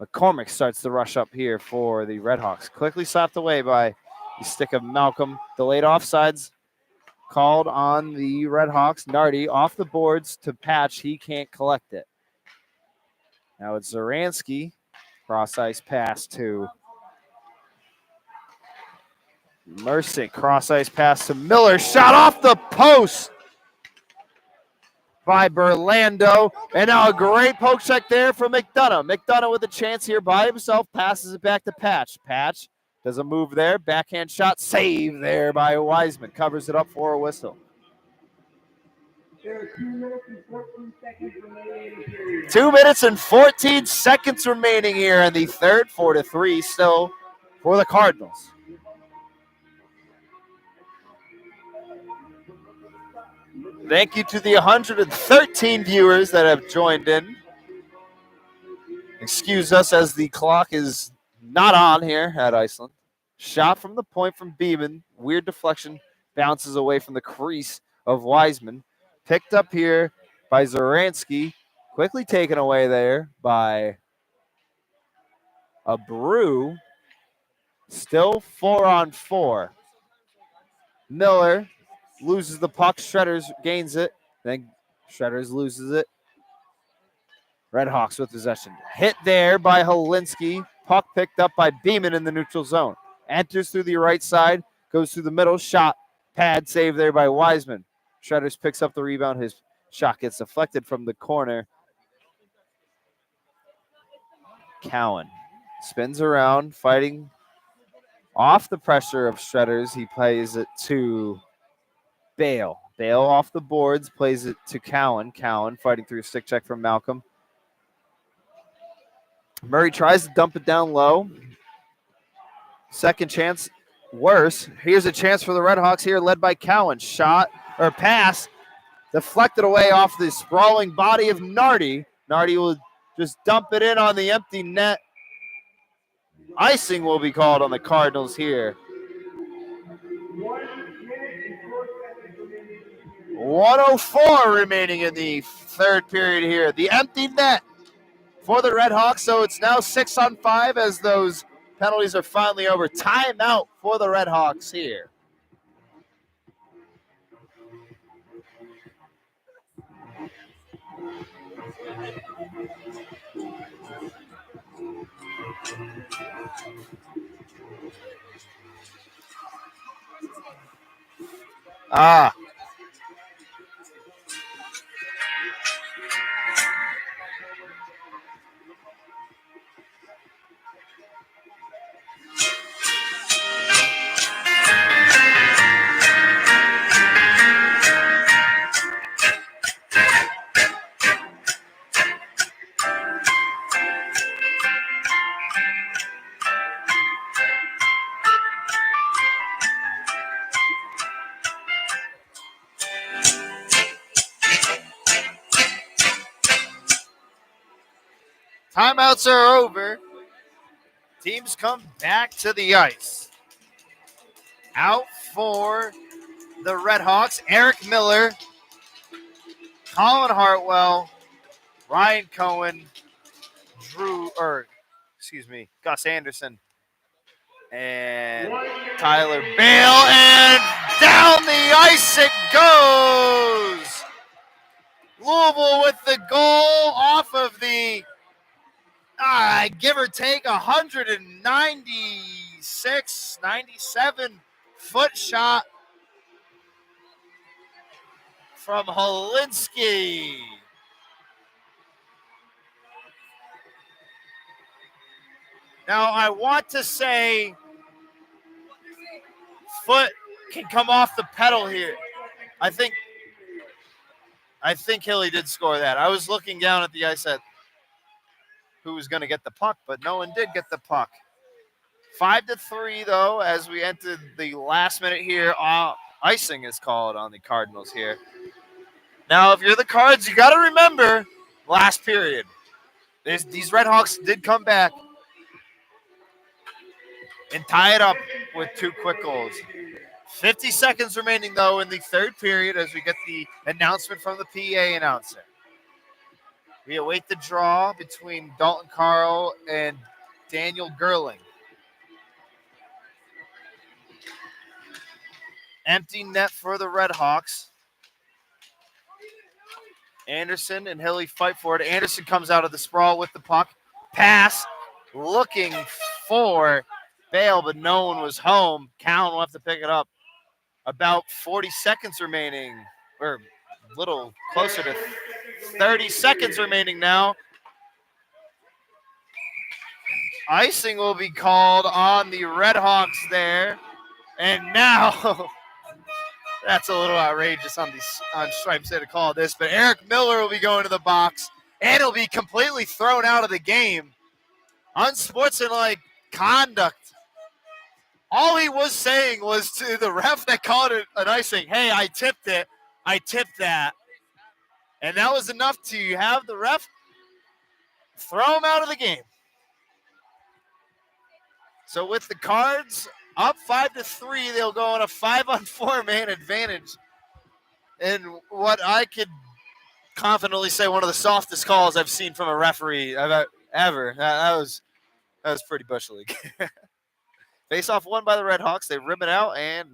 McCormick starts the rush up here for the Redhawks. Quickly slapped away by the stick of Malcolm. Delayed offsides called on the Redhawks. Nardi off the boards to Patch. He can't collect it. Now it's Zaransky. Cross-ice pass to Mercick. Cross-ice pass to Miller. Shot off the post by Berlando. And now a great poke check there from McDonough. McDonough with a chance here by himself. Passes it back to Patch. Patch does a move there. Backhand shot. Save there by Wiseman. Covers it up for a whistle. There are 2 minutes and 14 seconds remaining in the period. 2 minutes and 14 seconds remaining here in the third. 4-3 still for the Cardinals. Thank you to the 113 viewers that have joined in. Excuse us as the clock is not on here at Iceland. Shot from the point from Beeman. Weird deflection. Bounces away from the crease of Wiseman. Picked up here by Zaransky. Quickly taken away there by Abreu. Still 4-on-4. Miller loses the puck. Shredders gains it. Then Shredders loses it. Redhawks with possession. Hit there by Helinski. Puck picked up by Beeman in the neutral zone. Enters through the right side. Goes through the middle. Shot. Pad save there by Wiseman. Shredders picks up the rebound. His shot gets deflected from the corner. Cowan spins around, fighting off the pressure of Shredders. He plays it to Bale. Bale off the boards, plays it to Cowan. Cowan fighting through a stick check from Malcolm. Murray tries to dump it down low. Second chance, worse. Here's a chance for the Redhawks here, led by Cowan. Shot or pass deflected away off the sprawling body of Nardi. Nardi will just dump it in on the empty net. Icing will be called on the Cardinals here. 1:04 remaining in the third period here. The empty net for the Redhawks, so it's now 6-on-5 as those penalties are finally over. Timeout for the Redhawks here. Timeouts are over. Teams come back to the ice. Out for the Redhawks, Eric Miller, Colin Hartwell, Ryan Cohen, Gus Anderson, and Tyler Bale, and down the ice it goes. Louisville with the goal off of the give or take 190 96, 97 foot shot from Holinsky. Now, I want to say foot can come off the pedal here. I think Hilly did score that. I was looking down at the ice at who was going to get the puck, but no one did get the puck. 5-3, though, as we entered the last minute here. Icing is called on the Cardinals here. Now, if you're the Cards, you got to remember last period. These Red Hawks did come back and tie it up with 2 quick goals. 50 seconds remaining, though, in the third period as we get the announcement from the PA announcer. We await the draw between Dalton Carl and Daniel Gerling. Empty net for the Red Hawks. Anderson and Hilly fight for it. Anderson comes out of the sprawl with the puck. Pass, looking for Bale, but no one was home. Cowan will have to pick it up. About 40 seconds remaining, or a little closer to 30 seconds remaining now. Icing will be called on the Red Hawks there. And now, that's a little outrageous on Stripes to call this, but Eric Miller will be going to the box, and he'll be completely thrown out of the game. Unsportsmanlike conduct. All he was saying was to the ref that called it an icing, hey, I tipped it. I tipped that. And that was enough to have the ref throw him out of the game. So with the Cards up 5-3, they'll go on a 5-on-4 man advantage. And what I could confidently say, one of the softest calls I've seen from a referee ever. That was pretty Bush League. Face-off won by the Red Hawks. They rip it out and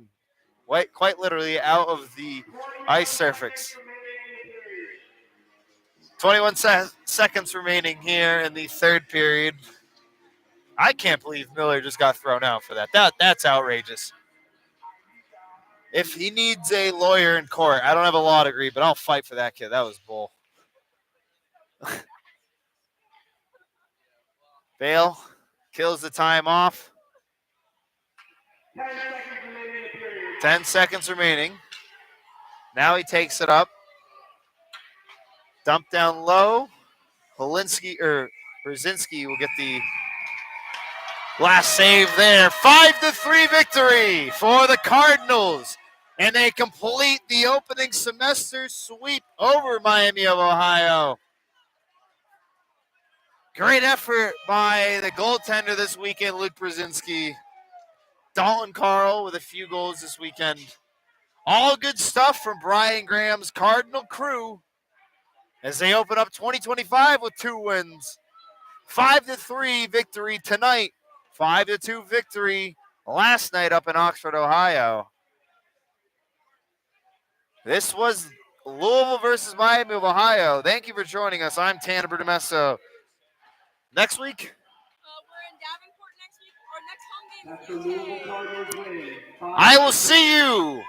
quite literally out of the ice surface. 21 seconds remaining here in the third period. I can't believe Miller just got thrown out for that. That's outrageous. If he needs a lawyer in court, I don't have a law degree, but I'll fight for that kid. That was bull. Bale kills the time off. 10 seconds remaining. Now he takes it up. Dump down low. Brzezinski will get the last save there. 5-3 victory for the Cardinals. And they complete the opening semester sweep over Miami of Ohio. Great effort by the goaltender this weekend, Luke Brzezinski. Dalton Carl with a few goals this weekend. All good stuff from Brian Graham's Cardinal crew as they open up 2025 with 2 wins. 5-3 victory tonight. 5-2 victory last night up in Oxford, Ohio. This was Louisville versus Miami of Ohio. Thank you for joining us. I'm Tanner Berdemesso. Next week, we're in Davenport next week. Our next home game. That's the Louisville Cardinals winning. I will see you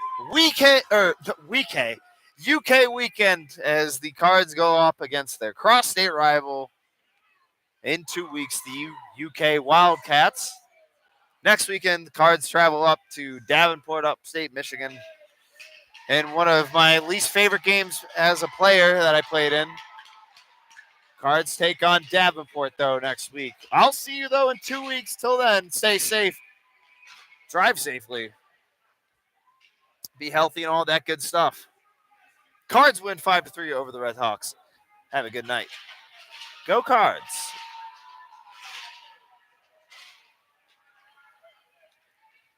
UK weekend as the Cards go up against their cross-state rival in 2 weeks, the UK Wildcats. Next weekend, the Cards travel up to Davenport, upstate Michigan. And one of my least favorite games as a player that I played in. Cards take on Davenport, though, next week. I'll see you, though, in 2 weeks. Till then, stay safe. Drive safely. Be healthy and all that good stuff. Cards win 5-3 over the Red Hawks. Have a good night. Go Cards.